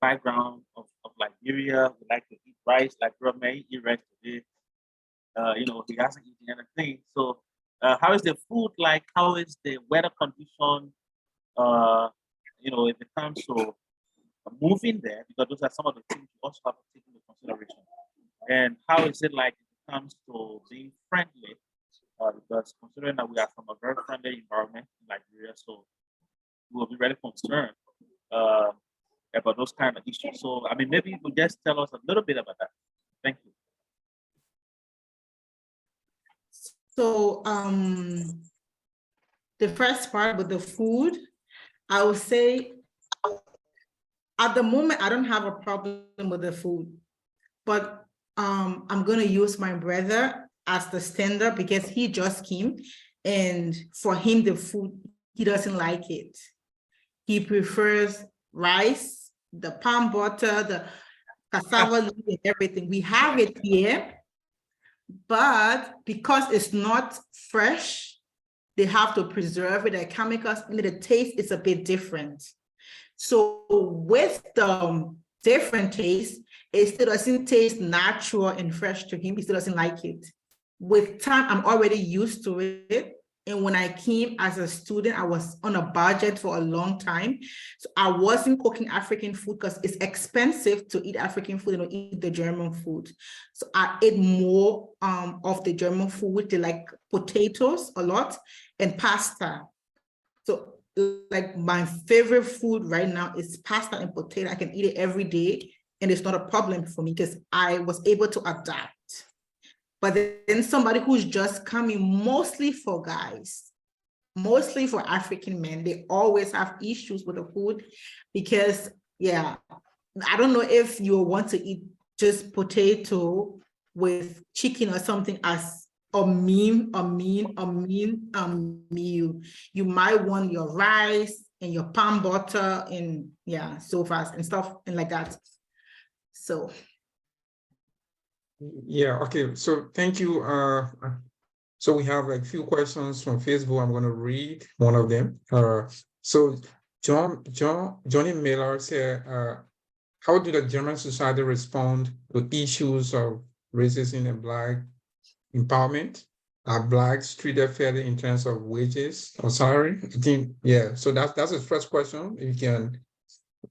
C: background of Liberia. We like to eat rice, like Rob may eat rice today. You know, he hasn't eaten anything. So how is the food like? How is the weather condition? You know, if it comes to moving there, because those are some of the things you also have to take into consideration. And how is it like if it comes to being friendly? Because considering that we are from a very friendly environment in Liberia, so we will be very concerned about those kind of issues. So, I mean, maybe you could just tell us a little bit about that. Thank you.
B: So the first part with the food, I would say at the moment, I don't have a problem with the food, but I'm gonna use my brother as the standard because he just came, and for him, the food, he doesn't like it. He prefers rice, the palm butter, the cassava leaf, and everything. We have it here, but because it's not fresh, they have to preserve it, the chemicals, and the taste is a bit different. So with the different taste, it still doesn't taste natural and fresh to him. He still doesn't like it. With time, I'm already used to it. And when I came as a student, I was on a budget for a long time. So I wasn't cooking African food because it's expensive to eat African food and eat the German food. So I ate more of the German food, like potatoes a lot and pasta. So like my favorite food right now is pasta and potato. I can eat it every day and it's not a problem for me because I was able to adapt. But then somebody who's just coming, mostly for guys, mostly for African men, they always have issues with the food because, yeah, I don't know if you want to eat just potato with chicken or something as a meal. You might want your rice and your palm butter and yeah, so fast and stuff and like that. So.
A: Yeah, okay, so thank you. So we have like few questions from Facebook. I'm going to read one of them. So Johnny Miller said, how do the German society respond to issues of racism and Black empowerment? Are Blacks treated fairly in terms of wages or salary? I think, yeah, so that's the first question. You can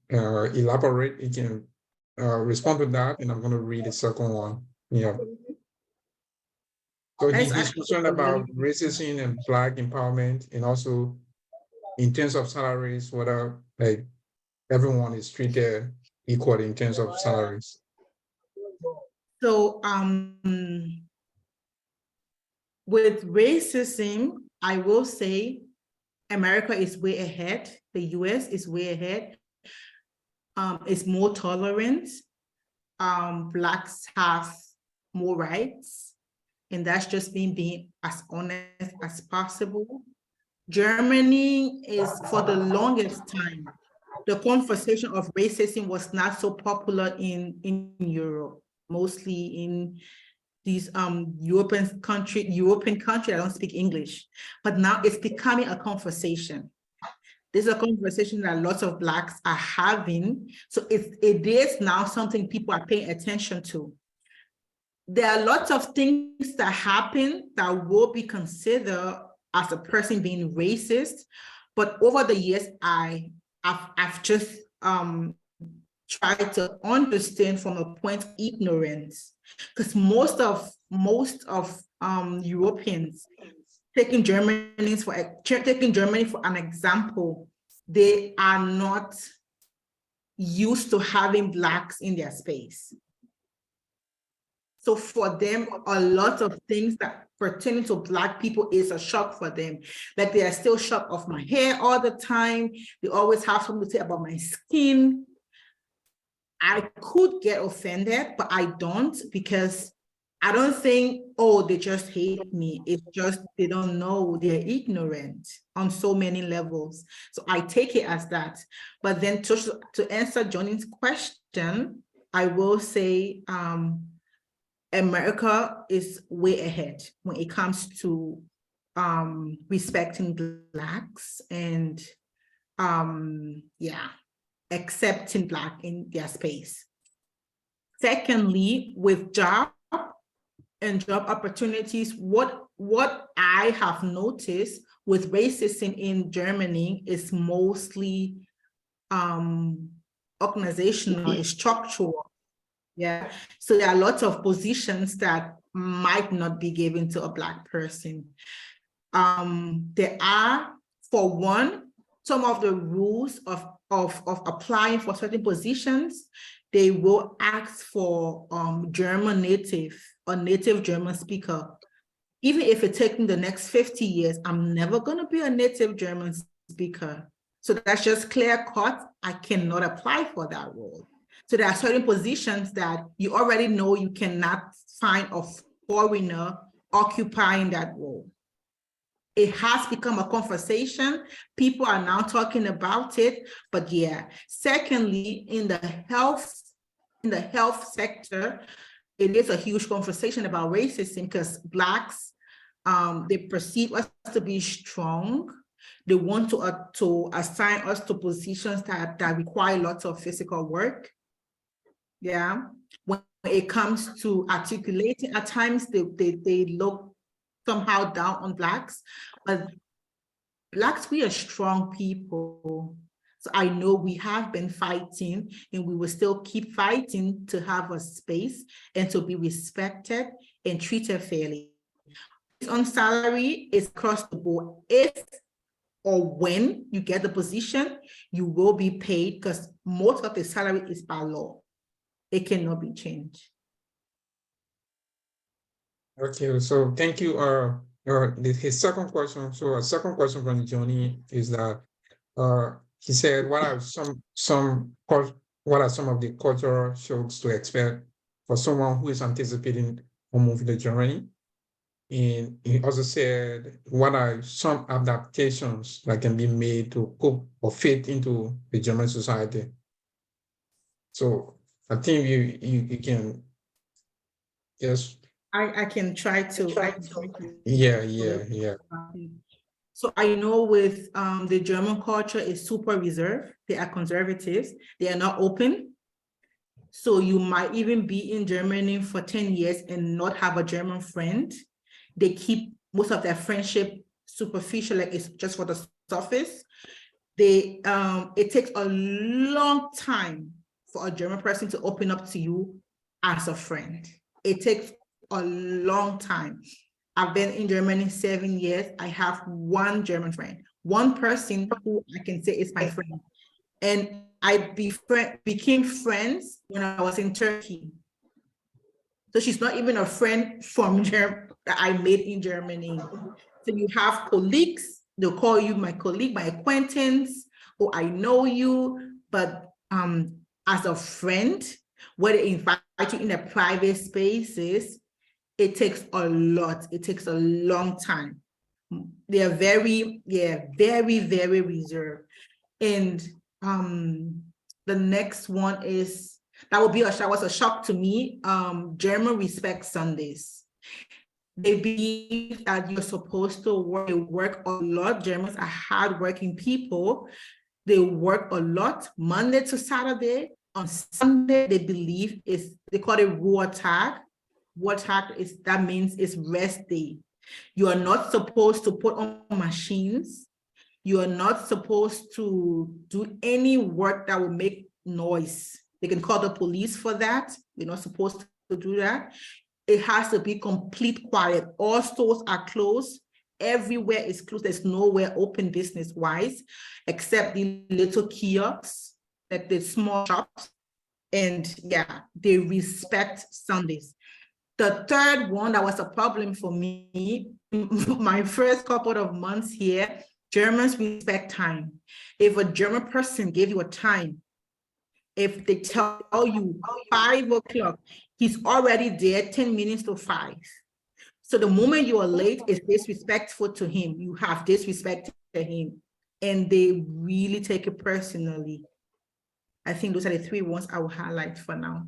A: elaborate, you can respond to that, and I'm going to read the second one. Yeah. So he's concerned about racism and Black empowerment, and also in terms of salaries, whether like everyone is treated equally in terms of salaries.
B: So with racism, I will say America is way ahead. The US is way ahead. It's more tolerant. Blacks have more rights, and that's just being as honest as possible. Germany is, for the longest time, the conversation of racism was not so popular in Europe, mostly in these European country, I don't speak English, but now it's becoming a conversation. This is a conversation that lots of Blacks are having. So it is now something people are paying attention to. There are lots of things that happen that will be considered as a person being racist. But over the years, I've just tried to understand from a point of ignorance, because most of Europeans, taking Germany for an example, they are not used to having Blacks in their space. So for them, a lot of things that pertaining to Black people is a shock for them. Like they are still shocked of my hair all the time. They always have something to say about my skin. I could get offended, but I don't, because I don't think, oh, they just hate me. It's just they don't know, they're ignorant on so many levels. So I take it as that. But then to answer Johnny's question, I will say America is way ahead when it comes to respecting Blacks and accepting Black in their space. Secondly, with job opportunities, what I have noticed with racism in Germany is mostly organizational, it's structural. Yeah, so there are lots of positions that might not be given to a Black person. There are, for one, some of the rules of applying for certain positions. They will ask for German native or native German speaker. Even if it takes me the next 50 years, I'm never going to be a native German speaker. So that's just clear cut. I cannot apply for that role. So there are certain positions that you already know you cannot find a foreigner occupying that role. It has become a conversation. People are now talking about it, but yeah. Secondly, in the health sector, it is a huge conversation about racism because Blacks, they perceive us to be strong. They want to assign us to positions that require lots of physical work. Yeah, when it comes to articulating, at times they look somehow down on Blacks, but Blacks, we are strong people. So I know we have been fighting and we will still keep fighting to have a space and to be respected and treated fairly. On salary, it's across the board. If or when you get the position, you will be paid because most of the salary is by law. It cannot be changed.
A: Okay, so thank you. His second question. So a second question from Johnny is that he said, what are some of the cultural shocks to expect for someone who is anticipating a move to Germany? And he also said, what are some adaptations that can be made to cope or fit into the German society? So I think you can, yes.
B: I can try to.
A: Yeah.
B: So I know with the German culture is super reserved. They are conservatives. They are not open. So you might even be in Germany for 10 years and not have a German friend. They keep most of their friendship superficial, like it's just for the surface. It takes a long time for a German person to open up to you as a friend. It takes a long time. I've been in Germany 7 years. I have one German friend, one person who I can say is my friend. And I became friends when I was in Turkey. So she's not even a friend from Germany that I made in Germany. So you have colleagues, they'll call you my colleague, my acquaintance, or I know you, but as a friend, where they invite you in the private spaces, it takes a lot. It takes a long time. They are very, very reserved. And the next one is, that was a shock to me. German respect Sundays. They believe that you're supposed to work a lot. Germans are hardworking people. They work a lot Monday to Saturday. On Sunday, they believe they call it Ruhetag. Ruhetag that means it's rest day. You are not supposed to put on machines. You are not supposed to do any work that will make noise. They can call the police for that. You're not supposed to do that. It has to be complete quiet. All stores are closed. Everywhere is closed. There's nowhere open business-wise, except the little kiosks, like the small shops. And yeah, they respect Sundays. The third one that was a problem for me, my first couple of months here, Germans respect time. If a German person gave you a time, if they tell you 5 o'clock, he's already there 10 minutes to 5. So the moment you are late is disrespectful to him. You have disrespected him, and they really take it personally. I think those are the 3 ones I will highlight for now.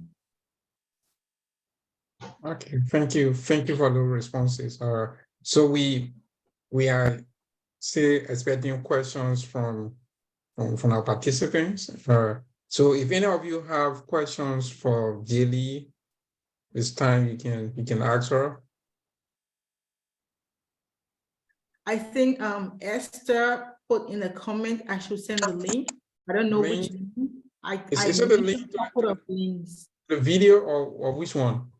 A: Okay, thank you for the responses. So we are still expecting questions from our participants. So if any of you have questions for Jaylee, this time you can ask her.
B: I think Esther put in a comment I should send the link. I don't know which link.
A: Is it the link
B: to links.
A: The video or which one?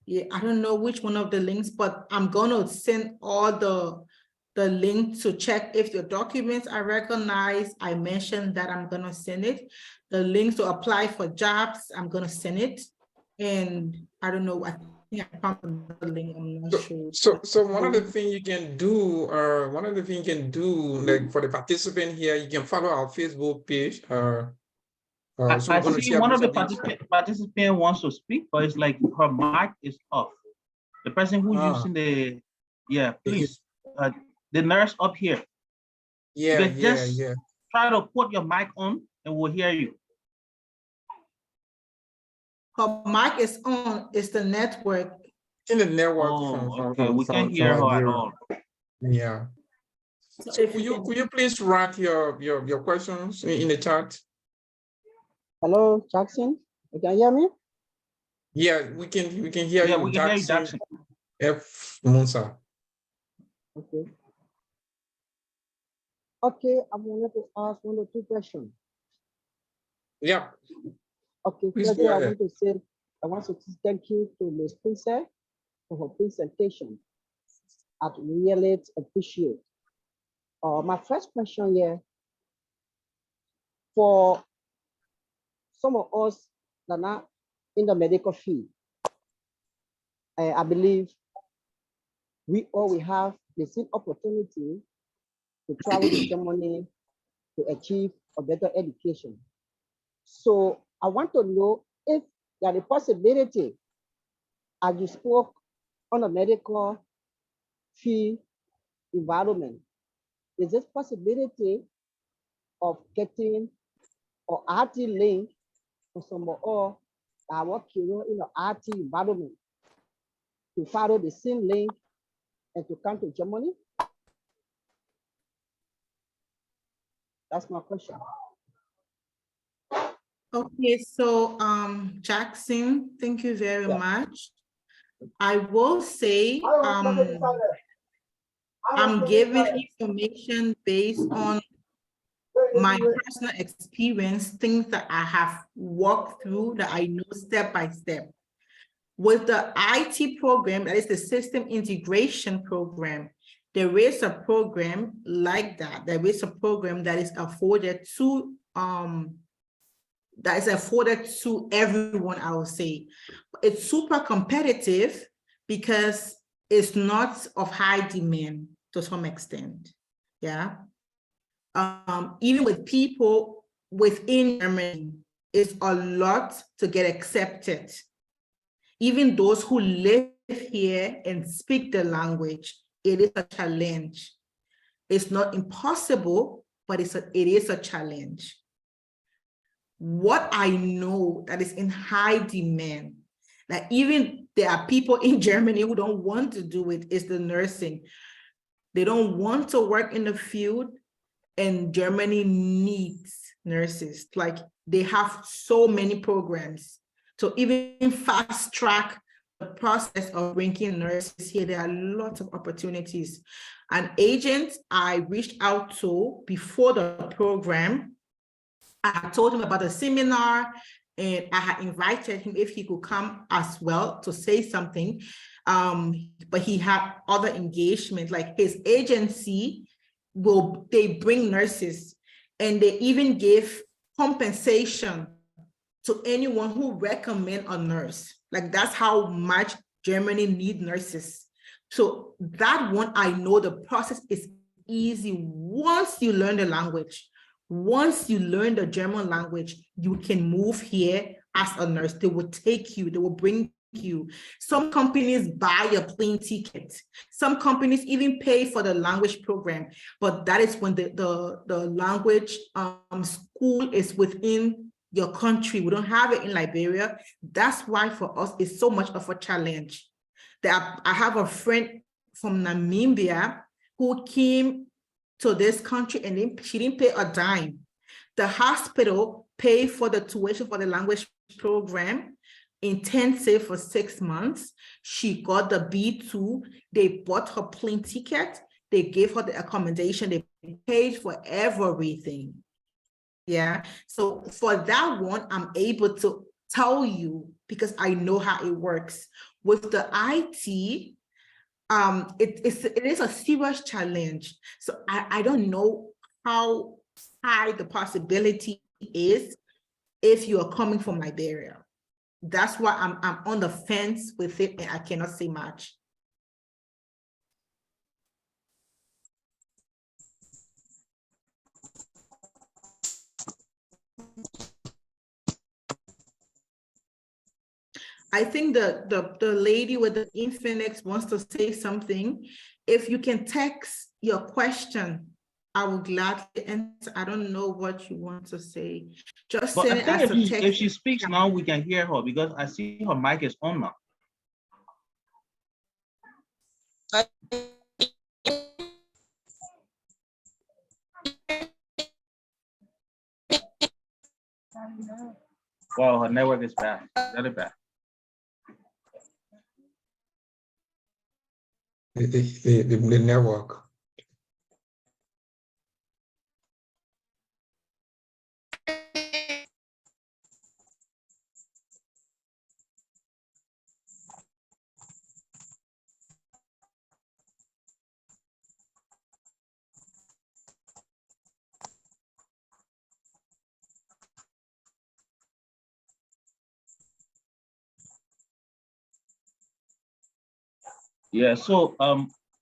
B: Yeah, I don't know which one of the links, but I'm gonna send all the link to check if your documents are recognized. I mentioned that I'm gonna send it. The link to apply for jobs, I'm gonna send it. And I don't know, I think I found the link, I'm not sure.
A: So one of the things you can do, like for the participant here, you can follow our Facebook page.
C: I see one of the participant wants to speak, but it's like her mic is off. The person who's using the, please, the nurse up here. Just try to put your mic on and we'll hear you.
B: Her mic is on, it's the network.
A: In the network.
C: Okay, we can't hear her at all.
A: Yeah. So could you please write your questions in the chat?
D: Hello, Jackson. You can hear me?
A: Yeah, we can hear you.
C: We can hear you, Jackson.
A: F. Musa.
D: Okay. Okay, I'm going to ask 1 or 2 questions.
A: Yeah.
D: Okay,
A: please
D: first
A: go
D: I
A: ahead.
D: want to thank you to Ms. Princess for her presentation. I really appreciate. My first question here, for some of us that are not in the medical field, I believe we all have the same opportunity to travel to Germany to achieve a better education. So I want to know if there is a possibility, as you spoke on a medical field environment, is this possibility of getting an RT link for some of all that are working in an RT environment to follow the same link and to come to Germany? That's my question.
B: Okay, so Jackson, thank you very much. I will say I'm giving information based on my personal experience, things that I have walked through that I know step by step. With the IT program, that is the system integration program, there is a program like that. There is a program that is afforded to everyone, I would say. It's super competitive because it's not of high demand to some extent. Yeah. Even with people within Germany, it's a lot to get accepted. Even those who live here and speak the language, it is a challenge. It's not impossible, but it is a challenge. What I know that is in high demand, that even there are people in Germany who don't want to do it. It's the nursing. They don't want to work in the field, and Germany needs nurses. Like, they have so many programs. So even fast track the process of bringing nurses here, there are lots of opportunities. An agent I reached out to before the program, I had told him about a seminar, and I had invited him if he could come as well to say something. But he had other engagement, like his agency they bring nurses, and they even give compensation to anyone who recommend a nurse. Like, that's how much Germany need nurses. So that one, I know the process is easy. Once you learn the language, once you learn the German language, you can move here as a nurse. They will take you, they will bring you. Some companies buy a plane ticket. Some companies even pay for the language program, but that is when the language school is within your country. We don't have it in Liberia. That's why for us it's so much of a challenge. I have a friend from Namibia who came to this country, and then she didn't pay a dime. The hospital paid for the tuition for the language program, intensive for 6 months. She got the B2. They bought her plane ticket. They gave her the accommodation. They paid for everything. Yeah. So for that one, I'm able to tell you because I know how it works. With the IT, it is a serious challenge. So I don't know how high the possibility is if you are coming from Liberia. That's why I'm on the fence with it, and I cannot say much. I think the lady with the Infinix wants to say something. If you can text your question, I will gladly answer. I don't know what you want to say. Just
C: But
B: send
C: I
B: it
C: think
B: as a text.
C: if she speaks now, we can hear her because I see her mic is on now. Wow, her network is bad, very bad.
A: The network.
C: Yeah, so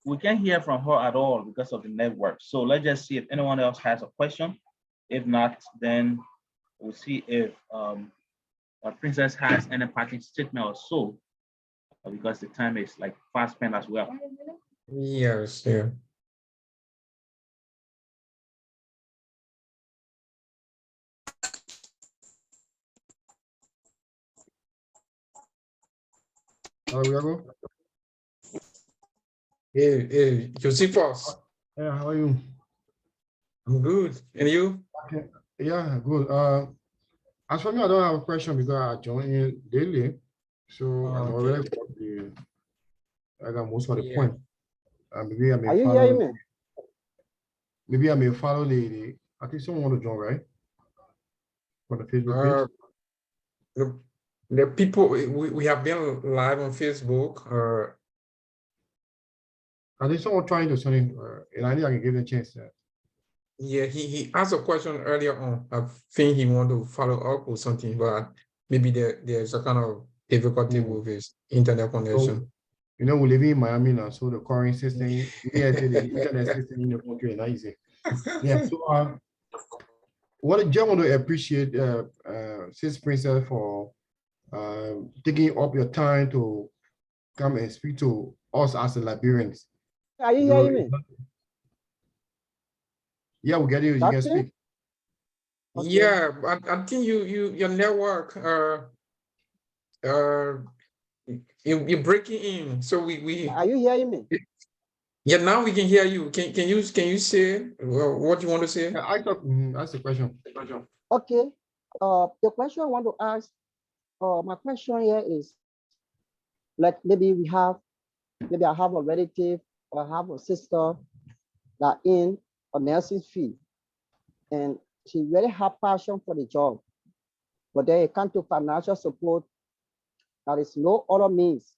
C: we can't hear from her at all because of the network. So let's just see if anyone else has a question. If not, then we'll see if Princess has any parting statement or so, because the time is like fast spent as well.
A: Yes, yeah.
E: Hello.
A: Hey, Josephus.
E: Yeah, how are you?
A: I'm good. And you?
E: Okay. Yeah, good. As for me, I don't have a question because I joined in daily, so I'm
A: Okay.
E: already I got most of the
A: Yeah.
E: point. Maybe I
D: Are
E: may
D: you
E: follow.
D: hearing me?
E: Maybe I may follow the. I think someone want to join, right? For the Facebook page.
A: The people we have been live on Facebook.
E: I think someone trying to send in, and I think I can give them a chance.
A: Yeah, he asked a question earlier on. I think he want to follow up or something, but maybe there's a kind of difficulty with his internet connection.
E: So, you know, we live in Miami now, so the current system, yeah, the internet system in the country is not easy. Yeah. So, what I just want to appreciate, Sis Princess, for taking up your time to come and speak to us as the Liberians.
D: Are you
E: You know,
D: hearing me?
E: yeah, we get you. You can
D: Doctor?
E: speak.
D: Okay.
A: Yeah, but I think your network you're breaking in. So we
D: Are you hearing me?
A: yeah, now we can hear you. Can you say what you want to say?
E: I thought, that's the question.
D: Okay. The question I want to ask, my question here is, like maybe I have a relative or I have a sister that in a nursing field, and she really have passion for the job, but then it comes to financial support. There is no other means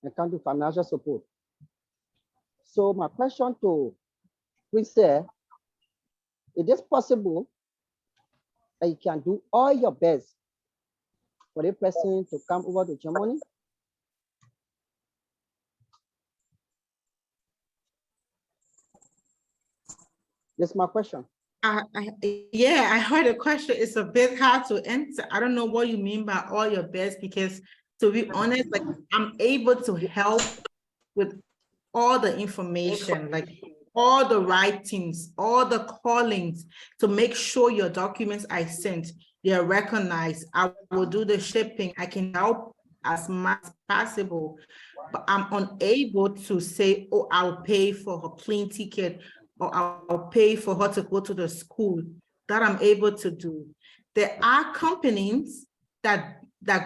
D: and come to financial support. So my question to Princess, is it possible that you can do all your best for the person to come over to Germany? That's my question.
B: Yeah, I heard the question. It's a bit hard to answer. I don't know what you mean by all your best, because to be honest, like I'm able to help with all the information, like all the writings, all the callings to make sure your documents I sent, they're recognized. I will do the shipping. I can help as much as possible, but I'm unable to say, oh, I'll pay for her plane ticket or I'll pay for her to go to the school. That I'm able to do. There are companies that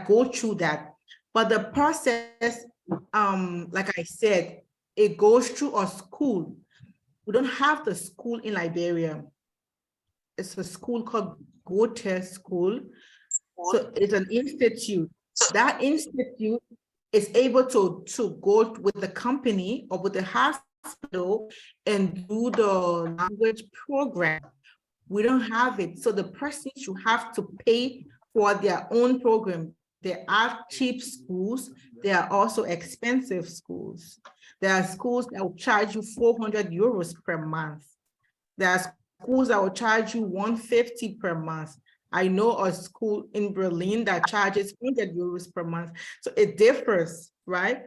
B: go through that, but the process, like I said, it goes through a school. We don't have the school in Liberia. It's a school called Goethe School. So it's an institute. That institute is able to go with the company or with the hospital and do the language program. We don't have it. So the person should have to pay for their own program. There are cheap schools. There are also expensive schools. There are schools that will charge you 400 euros per month. There are schools that will charge you 150 per month. I know a school in Berlin that charges 100 euros per month. So it differs, right?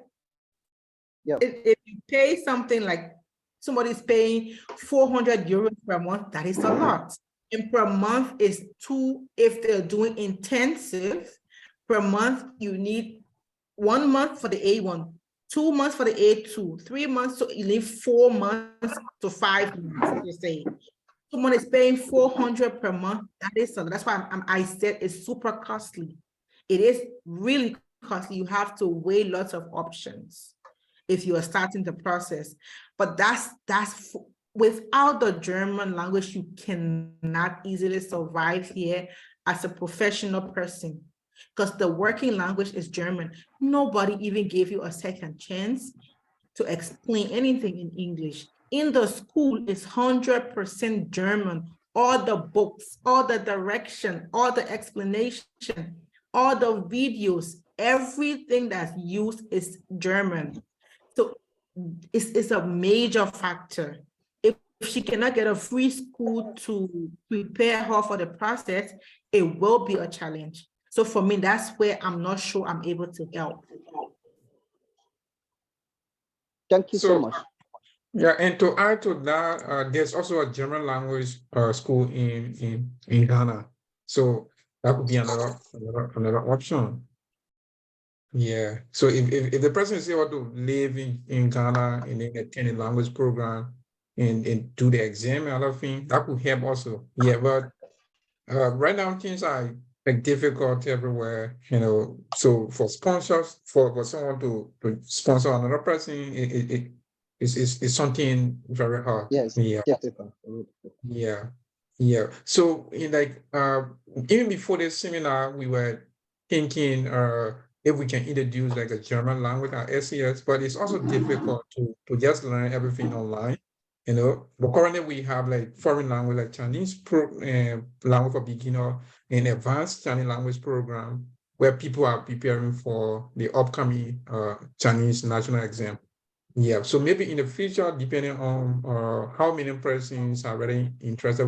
D: Yeah.
B: If you pay something like somebody's paying 400 euros per month, that is a lot. And per month is two, if they're doing intensive, per month, you need 1 month for the A1, 2 months for the A2, 3 months, so you need 4 months to 5 months, you say. Someone is paying 400 per month, that is something. That's why I said it's super costly. It is really costly. You have to weigh lots of options if you are starting the process. But that's without the German language, you cannot easily survive here as a professional person, because the working language is German. Nobody even gave you a second chance to explain anything in English. In the school, it's 100% German. All the books, all the direction, all the explanation, all the videos, everything that's used is German. So it's a major factor. If she cannot get a free school to prepare her for the process, it will be a challenge. So for me, that's where I'm not sure I'm able to help.
D: Thank you so much.
A: Yeah, and to add to that, there's also a German language school in Ghana. So that would be another option. Yeah. So if the person is able to live in Ghana and then attend a language program and do the exam and other thing, that could help also. Yeah, but right now things are like difficult everywhere, you know. So for sponsors, for someone to sponsor another person, it's something very hard.
D: Yes,
A: Yeah.
D: difficult.
A: Yeah. Yeah. So in like even before this seminar, we were thinking if we can introduce like a German language at SCS, but it's also difficult to just learn everything online, you know. But currently we have like foreign language like Chinese language for beginner and advanced Chinese language program where people are preparing for the upcoming Chinese national exam. Yeah, so maybe in the future, depending on how many persons are really interested,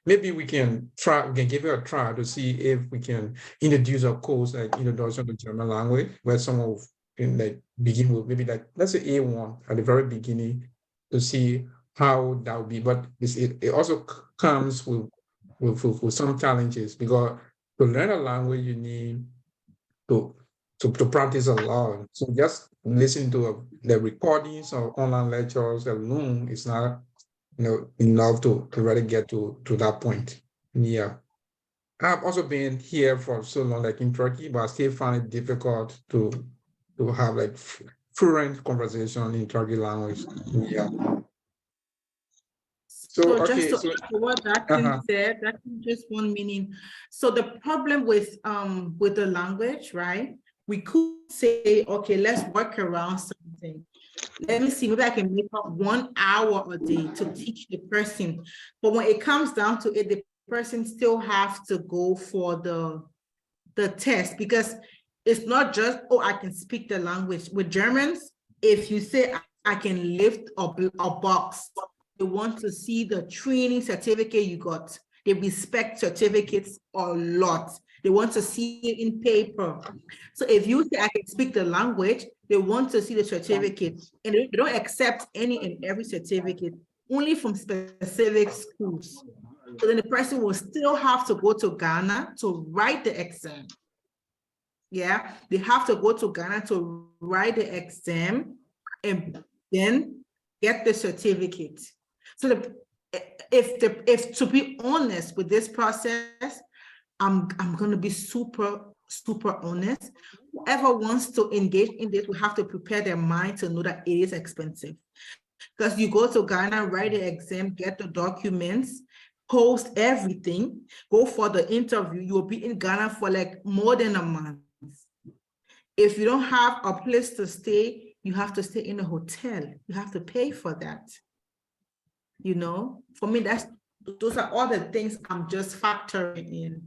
A: maybe we can give it a try to see if we can introduce a course like introduction to German language, where someone can like begin with maybe like let's say A1 at the very beginning to see how that would be. But it also comes with some challenges, because to learn a language you need to to practice a lot. So just listening to the recordings of online lectures alone is not, enough to really get to that point. Yeah. I've also been here for so long, like in Turkey, but I still find it difficult to have like fluent conversation in Turkey language. Yeah. So,
B: So just
A: okay,
B: to
A: so
B: add to what that thing said, that just one meaning. So the problem with the language, right? We could say, okay, let's work around something. Let me see, maybe I can make up 1 hour a day to teach the person. But when it comes down to it, the person still have to go for the test, because it's not just, oh, I can speak the language. With Germans, if you say I can lift a box, they want to see the training certificate you got. They respect certificates a lot. They want to see it in paper. So if you say I can speak the language, they want to see the certificate, and they don't accept any and every certificate, only from specific schools. So then the person will still have to go to Ghana to write the exam. Yeah, they have to go to Ghana to write the exam and then get the certificate. So if to be honest with this process, I'm going to be super honest. Whoever wants to engage in this will have to prepare their mind to know that it is expensive. Because you go to Ghana, write the exam, get the documents, post everything, go for the interview. You'll be in Ghana for like more than a month. If you don't have a place to stay, you have to stay in a hotel. You have to pay for that. For me, those are all the things I'm just factoring in.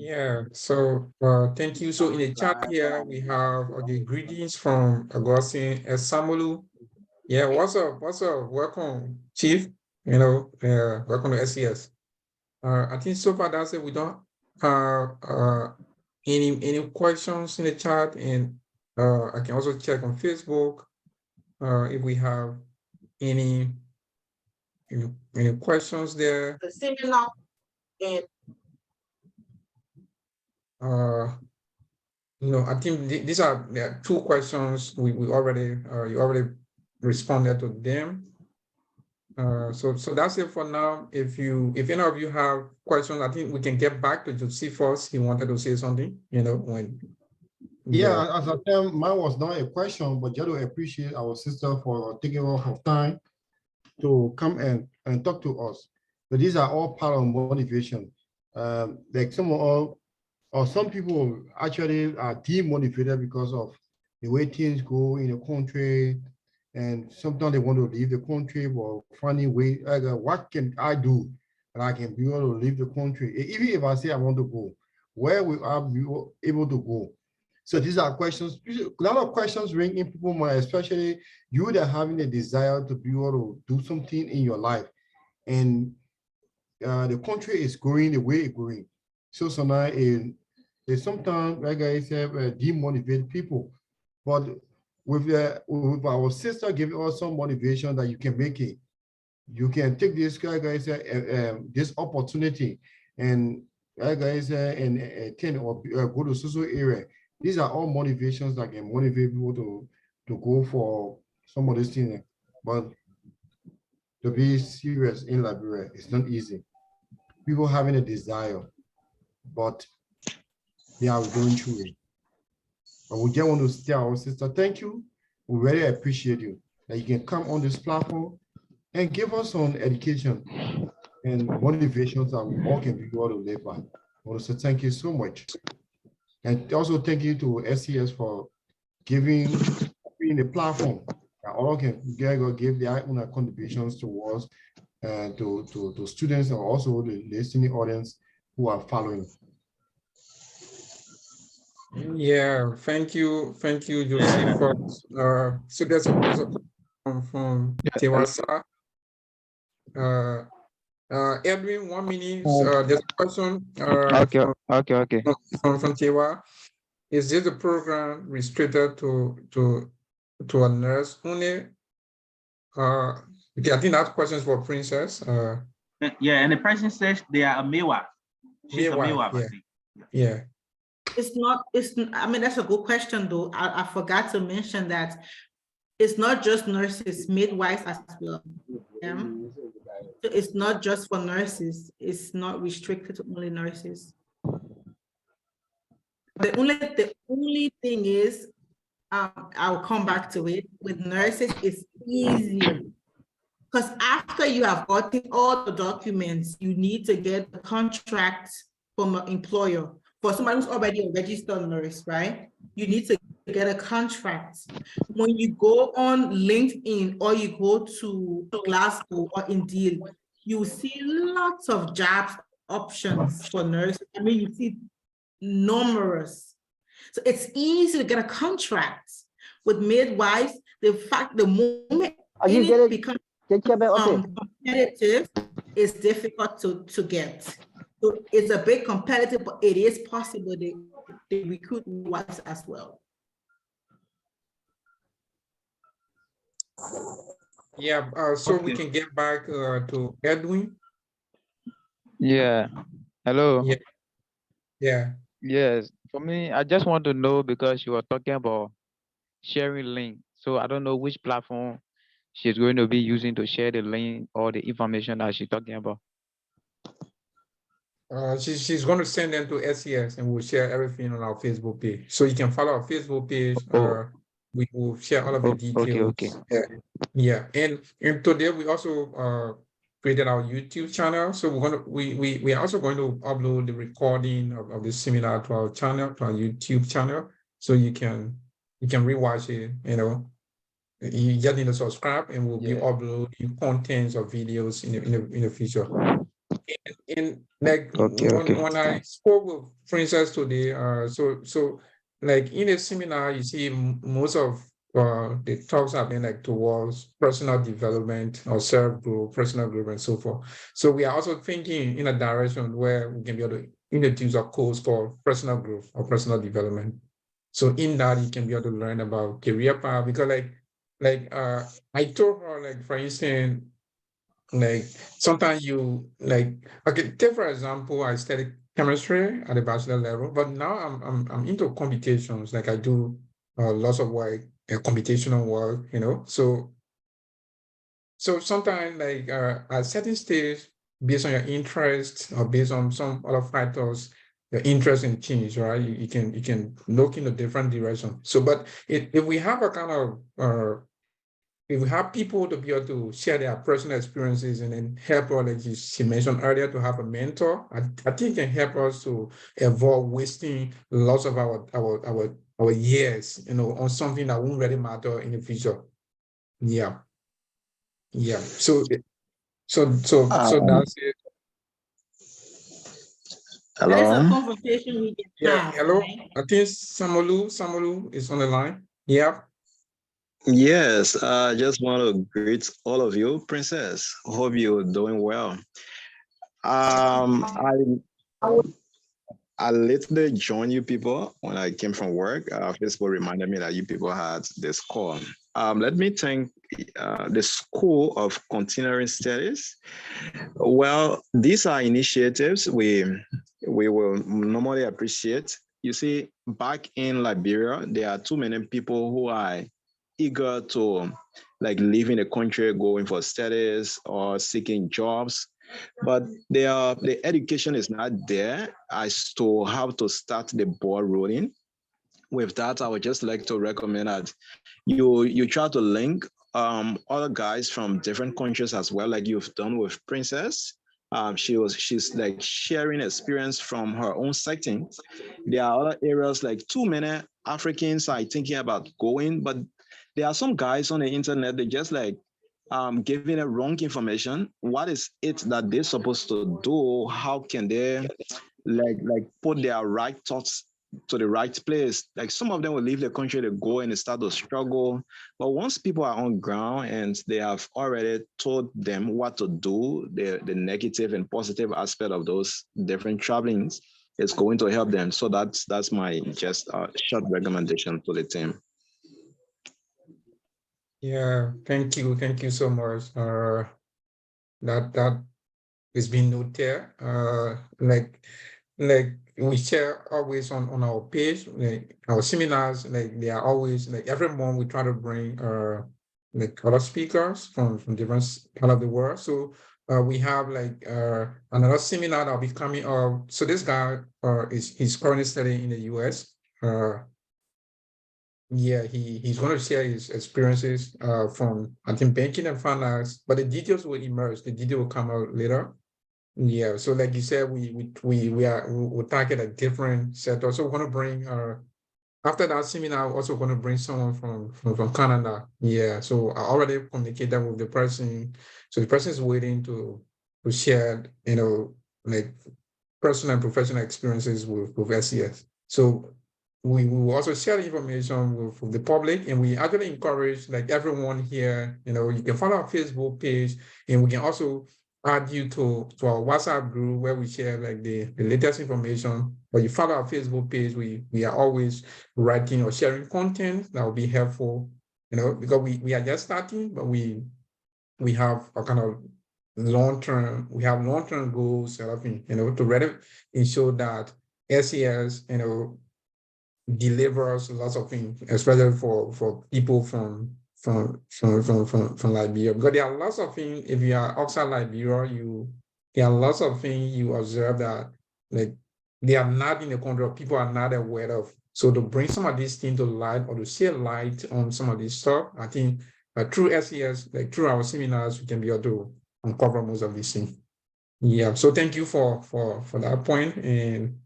A: yeah, so thank you. So in the chat here, we have greetings from Augustine Samolu. Yeah, what's up? Welcome, Chief. Welcome to SCS. I think so far that's it. We don't have any questions in the chat, and I can also check on Facebook if we have any questions there.
B: The seminar and
A: I think these are two questions we already you already responded to them. So that's it for now. If any of you have questions, I think we can get back to Josephus. He wanted to say something, when.
E: Yeah, as I tell, mine was not a question, but just to appreciate our sister for taking off her time to come and talk to us. So these are all part of motivation. Like some people actually are demotivated because of the way things go in the country, and sometimes they want to leave the country, but finding way, like, what can I do that I can be able to leave the country? Even if I say I want to go, where will I be able to go? So these are questions, a lot of questions ring in people's mind, especially you that having a desire to be able to do something in your life. And the country is growing the way it's growing. So now there's sometimes, like I said, demotivate people. But with our sister giving us some motivation that you can make it, you can take this, like I said, this opportunity, and like I said, and attend or go to social area. These are all motivations that can motivate people to go for some of these things. But to be serious in Liberia, it's not easy. People having a desire, but they are going through it. But we just want to tell our sister, thank you. We really appreciate you that you can come on this platform and give us some education and motivations that we all can be able to live by. I want to say thank you so much. And also thank you to SCS for giving the platform that all can give their own contributions towards to students and also the listening audience who are following.
A: Yeah, thank you, Josephus. So there's a question from Tewasa. Edwin, 1 minute. There's a question.
F: Okay.
A: From Tewa. Is this a program restricted to a nurse only? Okay, I think that question is for Princess.
C: Yeah, and the person says they are a Mewa. She's a Mewa,
A: yeah. Yeah.
B: I mean, that's a good question though. I forgot to mention that it's not just nurses, midwives as well. Yeah. So it's not just for nurses. It's not restricted to only nurses. The only thing is, I'll come back to it. With nurses, it's easier because after you have gotten all the documents, you need to get a contract from an employer. For somebody who's already a registered nurse, right? You need to get a contract. When you go on LinkedIn or you go to Glasgow or Indeed, you see lots of job options for nurses. I mean, you see numerous. So it's easy to get a contract. With midwives, the moment it becomes competitive, it's difficult to get. So it's a bit competitive, but it is possible they recruit midwives as well.
A: Yeah, so we can get back to Edwin.
F: Yeah. Hello.
A: Yeah. Yeah.
F: Yes. For me, I just want to know because you were talking about sharing link. So I don't know which platform she's going to be using to share the link or the information that she's talking about.
A: She's going to send them to SCS and we'll share everything on our Facebook page. So you can follow our Facebook page. We will share all of the details.
F: Okay.
A: Yeah. And today we also created our YouTube channel. So we are also going to upload the recording of the seminar to our channel, to our YouTube channel. So you can rewatch it, you know. You just need to subscribe and we'll be uploading contents or videos in the future. And like when I spoke with Princess today, so like in a seminar, you see most of the talks have been like towards personal development or self-growth, personal growth, and so forth. So we are also thinking in a direction where we can be able to introduce a course called personal growth or personal development. So in that, you can be able to learn about career path because I told her, like, for instance, like sometimes you okay, take for example, I studied chemistry at the bachelor level, but now I'm into computations. Like I do lots of work, computational work, you know. So sometimes like at certain stage, based on your interest or based on some other factors, your interest in change, right? You can look in a different direction. So, but if we have a kind of if we have people to be able to share their personal experiences and then help her, like she mentioned earlier, to have a mentor, I think can help us to avoid wasting lots of our years, you know, on something that won't really matter in the future. Yeah. So that's it.
B: That is a
G: Hello.
B: conversation we can have.
A: Hello.
B: Right?
A: I think Samolu is on the line. Yeah.
G: Yes, I just want to greet all of you, Princess. Hope you're doing well. I literally joined you people when I came from work. Facebook reminded me that you people had this call. Let me thank the School of Continuing Studies. Well, these are initiatives we will normally appreciate. You see, back in Liberia, there are too many people who are eager to like leave in the country, going for studies or seeking jobs, but the education is not there as to how to start the ball rolling. With that, I would just like to recommend that you try to link other guys from different countries as well, like you've done with Princess. She's like sharing experience from her own setting. There are other areas like too many Africans are thinking about going, but there are some guys on the internet, they just like giving a wrong information. What is it that they're supposed to do? How can they like put their right thoughts to the right place? Like some of them will leave the country to go and start to struggle. But once people are on ground and they have already told them what to do, the negative and positive aspect of those different travelings is going to help them. So that's my just short recommendation to the team.
A: Yeah, thank you so much. That is being noted. Like we share always on our page, like our seminars, like they are always like every month we try to bring like other speakers from different part of the world. So we have like another seminar that'll be coming up. So this guy he's currently studying in the US. Yeah, he's going to share his experiences from I think banking and finance, but the details will emerge. The detail will come out later. Yeah, so like you said, we'll target a different sector. So we're going to bring after that seminar, we're also going to bring someone from Canada. Yeah, so I already communicated with the person. So the person is waiting to share, like personal and professional experiences with SCS. So we will also share the information with the public, and we actually encourage like everyone here, you can follow our Facebook page, and we can also add you to our WhatsApp group where we share like the latest information. But you follow our Facebook page, we are always writing or sharing content that will be helpful, because we are just starting, but we have a kind of long-term goals, to really ensure that SCS, delivers lots of things, especially for people from Liberia, because there are lots of things. If you are outside Liberia, there are lots of things you observe that like they are not in the country, or people are not aware of. So to bring some of these things to light, or to shed light on some of this stuff, I think through SCS, like through our seminars, we can be able to uncover most of these things. Yeah. So thank you for that point, and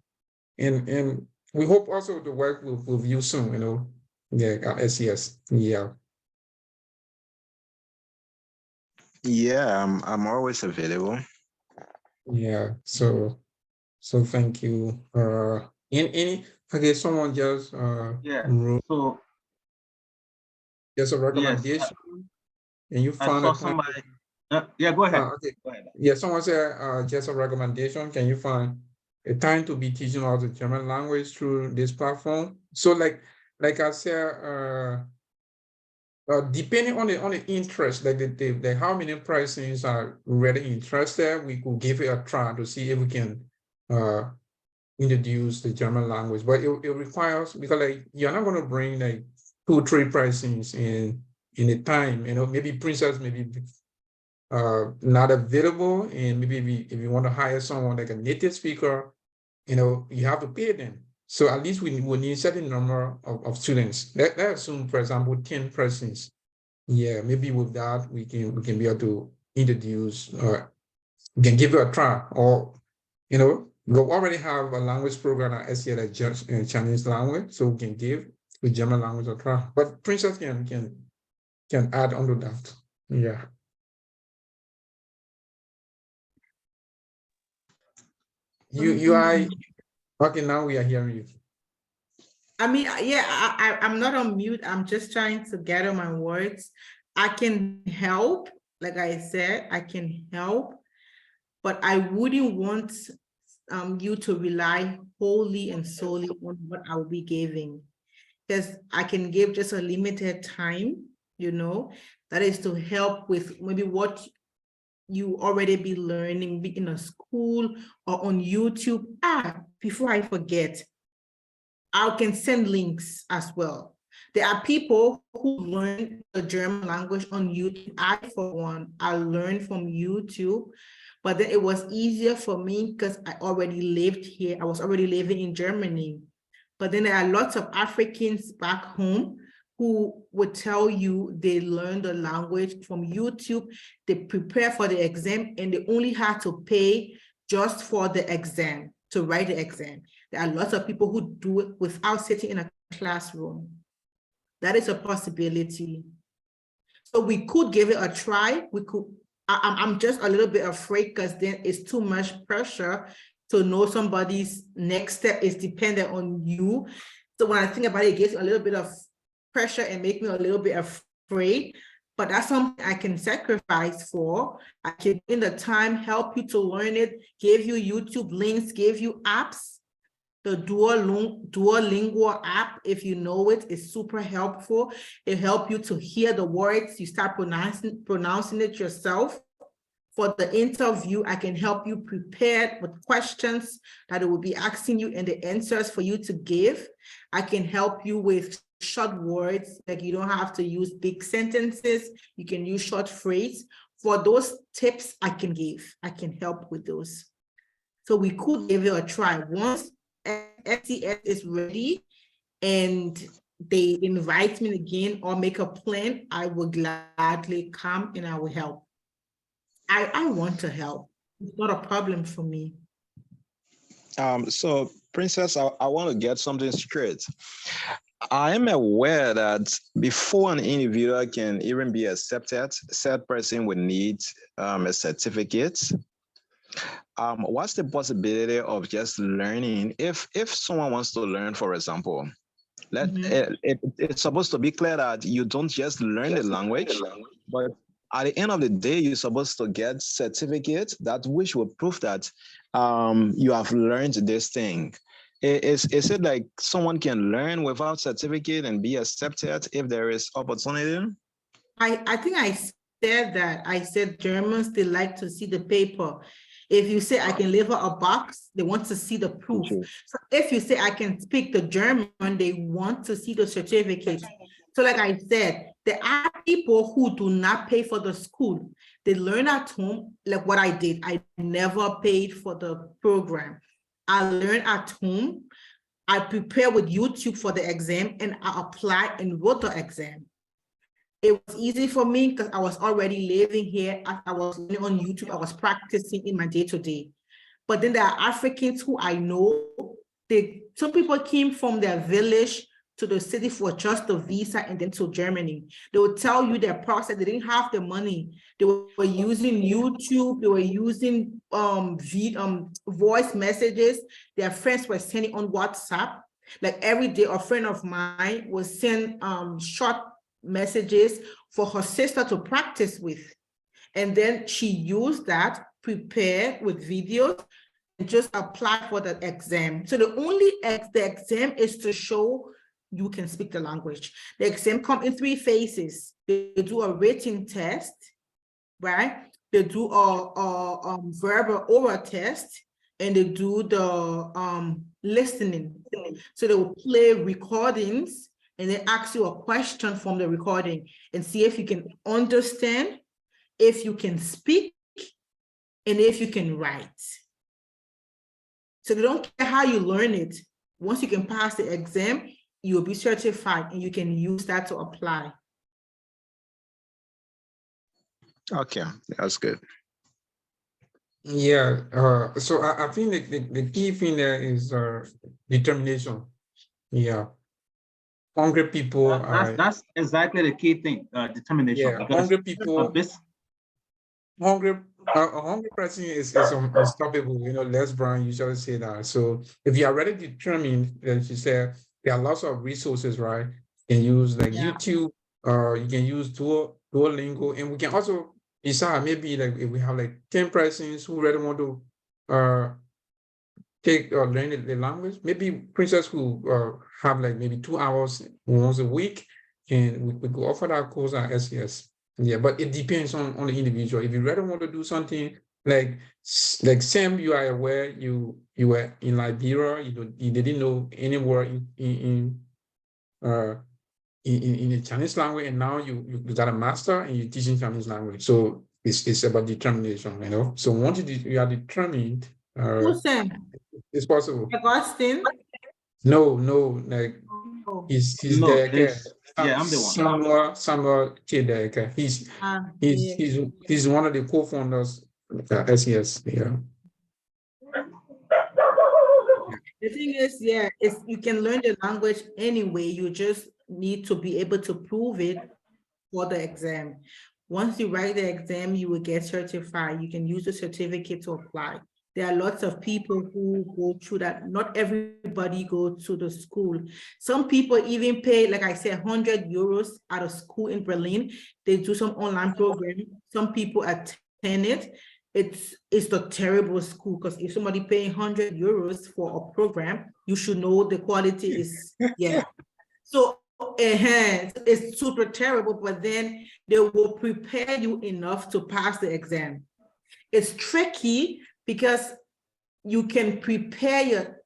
A: we hope also to work with you soon, yeah, at SCS. Yeah.
G: Yeah, I'm always available.
A: Yeah. So thank you. Okay, someone just
C: Yeah.
A: wrote
C: So
A: just a
C: yes,
A: recommendation, and you
C: I
A: found
C: saw
A: a time.
C: somebody. Yeah, go ahead.
A: Okay.
C: Go ahead.
A: Yeah, someone said just a recommendation. Can you find a time to be teaching all the German language through this platform? So like I said, depending on the interest, like the how many persons are really interested, we could give it a try to see if we can introduce the German language. But it requires, because like you're not going to bring like 2-3 persons in the time, maybe Princess maybe not available, and maybe if you want to hire someone like a native speaker, you have to pay them. So at least we need a certain number of students. Let's assume, for example, 10 persons. Yeah, maybe with that we can be able to introduce, we can give it a try, or we already have a language program at SCS, like just Chinese language, so we can give the German language a try. But Princess can add on to that. Yeah. Okay, now we are hearing you.
B: I mean, yeah, I'm not on mute. I'm just trying to gather my words. I can help, like I said, I can help, but I wouldn't want you to rely wholly and solely on what I will be giving, because I can give just a limited time, that is to help with maybe what you already be learning, be in a school or on YouTube. Before I forget, I can send links as well. There are people who learn the German language on YouTube. I, for one, I learned from YouTube, but then it was easier for me because I already lived here. I was already living in Germany. But then there are lots of Africans back home who would tell you they learned the language from YouTube, they prepare for the exam, and they only had to pay just for the exam, to write the exam. There are lots of people who do it without sitting in a classroom. That is a possibility. So we could give it a try. We could. I'm just a little bit afraid because then it's too much pressure to know somebody's next step is dependent on you. So when I think about it, it gives a little bit of pressure and make me a little bit afraid. But that's something I can sacrifice for. I can, in the time, help you to learn it, give you YouTube links, give you apps. The Duolingo app, if you know it, is super helpful. It helps you to hear the words. You start pronouncing it yourself. For the interview, I can help you prepare with questions that it will be asking you and the answers for you to give. I can help you with short words, like you don't have to use big sentences. You can use short phrase. For those tips, I can help with those. So we could give it a try. Once SCS is ready and they invite me again or make a plan, I will gladly come and I will help. I want to help. It's not a problem for me.
G: So Princess, I want to get something straight. I am aware that before an individual can even be accepted, said person would need a certificate. What's the possibility of just learning? If someone wants to learn, for example, it's supposed to be clear that you don't just learn the language, but at the end of the day, you're supposed to get certificates that which will prove that you have learned this thing. Is it like someone can learn without certificate and be accepted if there is opportunity?
B: I think I said that. I said Germans, they like to see the paper. If you say I can deliver a box, they want to see the proof. So if you say I can speak the German, they want to see the certificate. So like I said, there are people who do not pay for the school. They learn at home, like what I did. I never paid for the program. I learn at home. I prepare with YouTube for the exam and I apply and wrote the exam. It was easy for me because I was already living here. I was on YouTube. I was practicing in my day-to-day. But then there are Africans who I know. Some people came from their village to the city for just a visa and then to Germany. They will tell you their process. They didn't have the money. They were using YouTube. They were using voice messages. Their friends were sending on WhatsApp. Like every day, a friend of mine would send short messages for her sister to practice with. And then she used that, prepare with videos, and just apply for the exam. So the exam is to show you can speak the language. The exam comes in 3 phases. They do a written test, right? They do a verbal oral test, and they do the listening. So they will play recordings and then ask you a question from the recording and see if you can understand, if you can speak, and if you can write. So they don't care how you learn it. Once you can pass the exam, you'll be certified and you can use that to apply.
G: Okay, that's good.
A: Yeah, so I think the key thing there is determination. Yeah. Hungry people
C: that's exactly the key thing, determination.
A: Yeah, hungry people, a hungry person is unstoppable. You know, Les Brown usually say that. So if you are already determined, as you said, there are lots of resources, right? You can use like YouTube, you can use Duolingo, and we can also decide maybe like if we have like 10 persons who really want to learn the language, maybe Princess will have like maybe 2 hours once a week, and we could offer that course at SCS. Yeah, but it depends on the individual. If you really want to do something like Sam, you are aware you were in Liberia, you didn't know any word in the Chinese language, and now you got a master and you're teaching Chinese language. So it's about determination, you know. So once you are determined,
B: Who's Sam?
A: it's possible.
B: Augustine?
A: No, like he's
C: No,
A: there.
C: yeah, I'm the one.
A: Samuel Kideke. He's one of the co-founders of SCS. Yeah.
B: The thing is, you can learn the language anyway. You just need to be able to prove it for the exam. Once you write the exam, you will get certified. You can use the certificate to apply. There are lots of people who go through that. Not everybody goes to the school. Some people even pay, like I said, 100 euros at a school in Berlin. They do some online programming. Some people attend it. It's the terrible school, because if somebody paying 100 euros for a program, you should know the quality is, So it's super terrible, but then they will prepare you enough to pass the exam. it's tricky because you can prepare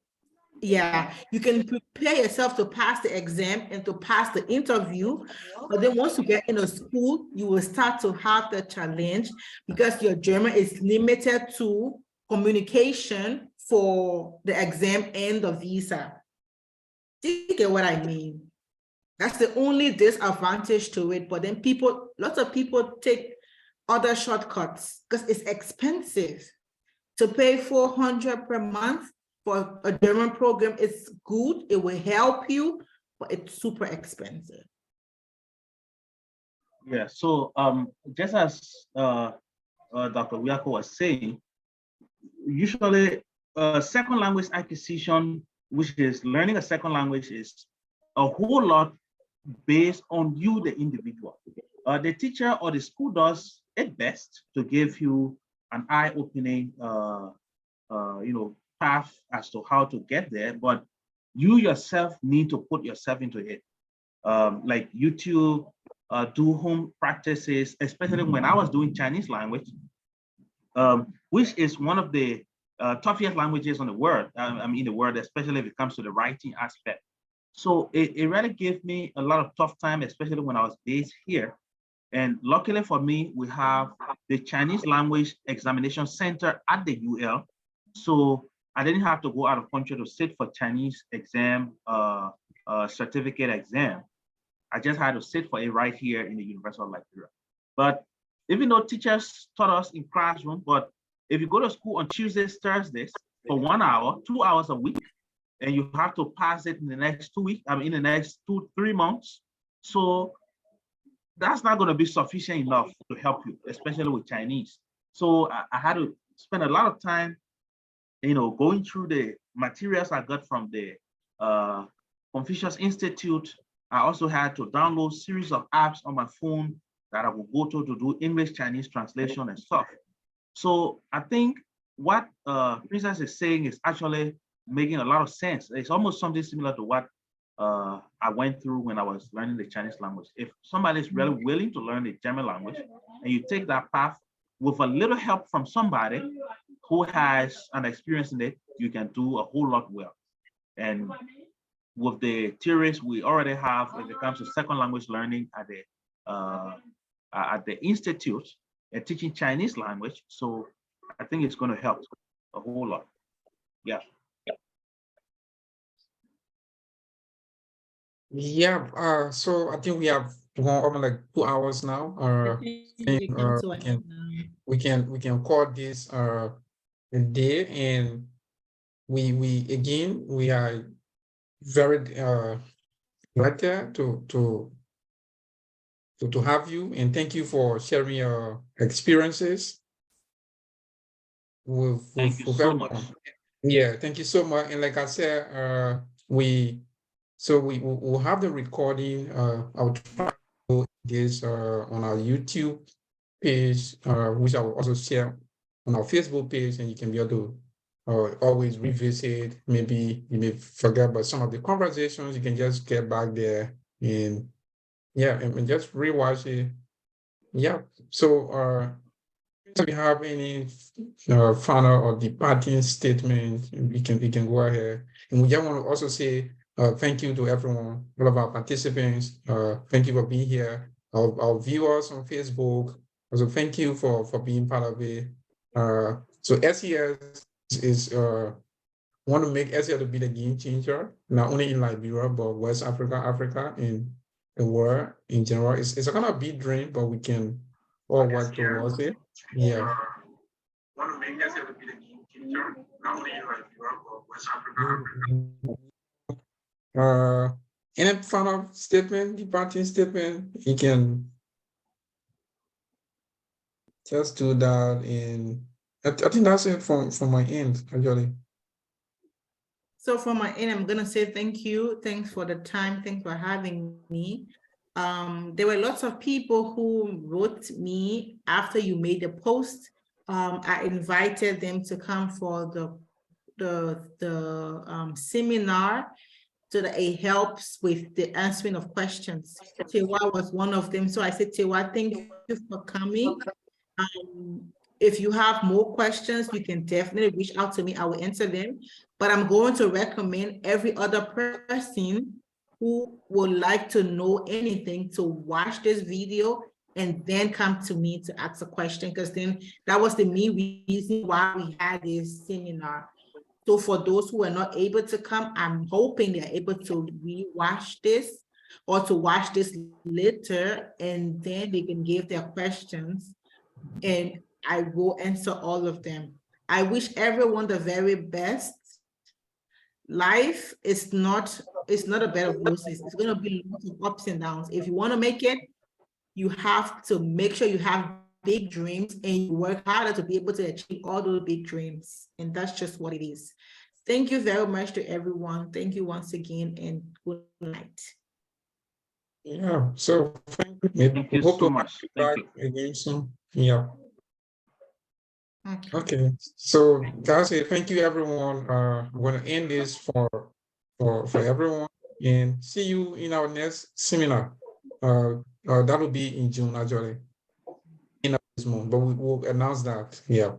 B: you can prepare yourself to pass the exam and to pass the interview. But then once you get into school, you will start to have the challenge because your German is limited to communication for the exam and the visa. Do you get what I mean? That's the only disadvantage to it. But then lots of people take other shortcuts because it's expensive. To pay $400 per month for a German program is good. It will help you, but it's super expensive.
C: Yeah, so just as Dr. Wiako was saying, usually second language acquisition, which is learning a second language, is a whole lot based on you, the individual. The teacher or the school does its best to give you an eye-opening path as to how to get there, but you yourself need to put yourself into it. Like YouTube, do home practices, especially when I was doing Chinese language, which is one of the toughest languages on the world, in the world, especially if it comes to the writing aspect. So it really gave me a lot of tough time, especially when I was based here. And luckily for me, we have the Chinese language examination center at the UL. So I didn't have to go out of country to sit for Chinese exam, certificate exam. I just had to sit for it right here in the University of Liberia. But even though teachers taught us in classroom, but if you go to school on Tuesdays, Thursdays for 1 hour, 2 hours a week, and you have to pass it in the next 2 weeks, in the next 2-3 months. So that's not going to be sufficient enough to help you, especially with Chinese. So I had to spend a lot of time, going through the materials I got from the Confucius Institute. I also had to download a series of apps on my phone that I would go to do English-Chinese translation and stuff. So I think what Princess is saying is actually making a lot of sense. It's almost something similar to what I went through when I was learning the Chinese language. If somebody is really willing to learn the German language and you take that path with a little help from somebody who has an experience in it, you can do a whole lot well. And with the theories we already have when it comes to second language learning at the institute and teaching Chinese language, so I think it's going to help a whole lot. Yeah.
A: Yeah, so I think we have gone over like 2 hours now. We can call this a day, and we are very glad to have you, and thank you for sharing your experiences with
C: Thank you so much.
A: Yeah, thank you so much. And like I said, we'll have the recording. I'll try to do this on our YouTube page, which I will also share on our Facebook page, and you can be able to always revisit. Maybe you may forget about some of the conversations. You can just get back there and and just rewatch it. Yeah. So if you have any final or departing statement, we can go ahead. And we just want to also say thank you to everyone, all of our participants. Thank you for being here. Our viewers on Facebook. Also, thank you for being part of it. So SCS is want to make SCS to be the game changer, not only in Liberia, but West Africa, and the world in general. It's a kind of big dream, but we can all work towards it. Yeah. Want to make SCS to be the game changer, not only in Liberia, but West Africa. Any final statement, departing statement, you can just do that. And I think that's it from my end, actually.
B: So from my end, I'm gonna say thank you. Thanks for the time. Thanks for having me. There were lots of people who wrote me after you made the post. I invited them to come for the seminar so that it helps with the answering of questions. Tewa was one of them. So I said, Tewa, thank you for coming. If you have more questions, you can definitely reach out to me. I will answer them. But I'm going to recommend every other person who would like to know anything to watch this video and then come to me to ask a question, because then that was the main reason why we had this seminar. So for those who are not able to come, I'm hoping they're able to re-watch this or to watch this later, and then they can give their questions and I will answer all of them. I wish everyone the very best. Life is not a bed of roses. It's going to be lots of ups and downs. If you want to make it, you have to make sure you have big dreams and you work harder to be able to achieve all those big dreams. And that's just what it is. Thank you very much to everyone. Thank you once again and good night.
A: Yeah, so thank you. Maybe
C: Thank you
A: hope
C: so
A: to
C: much.
A: have you
C: Thank
A: back
C: you.
A: again soon. Yeah.
B: Okay.
A: Okay, so that's it. Thank you, everyone. I'm going to end this for everyone, and see you in our next seminar. That will be in June, actually, in this month, but we will announce that. Yeah.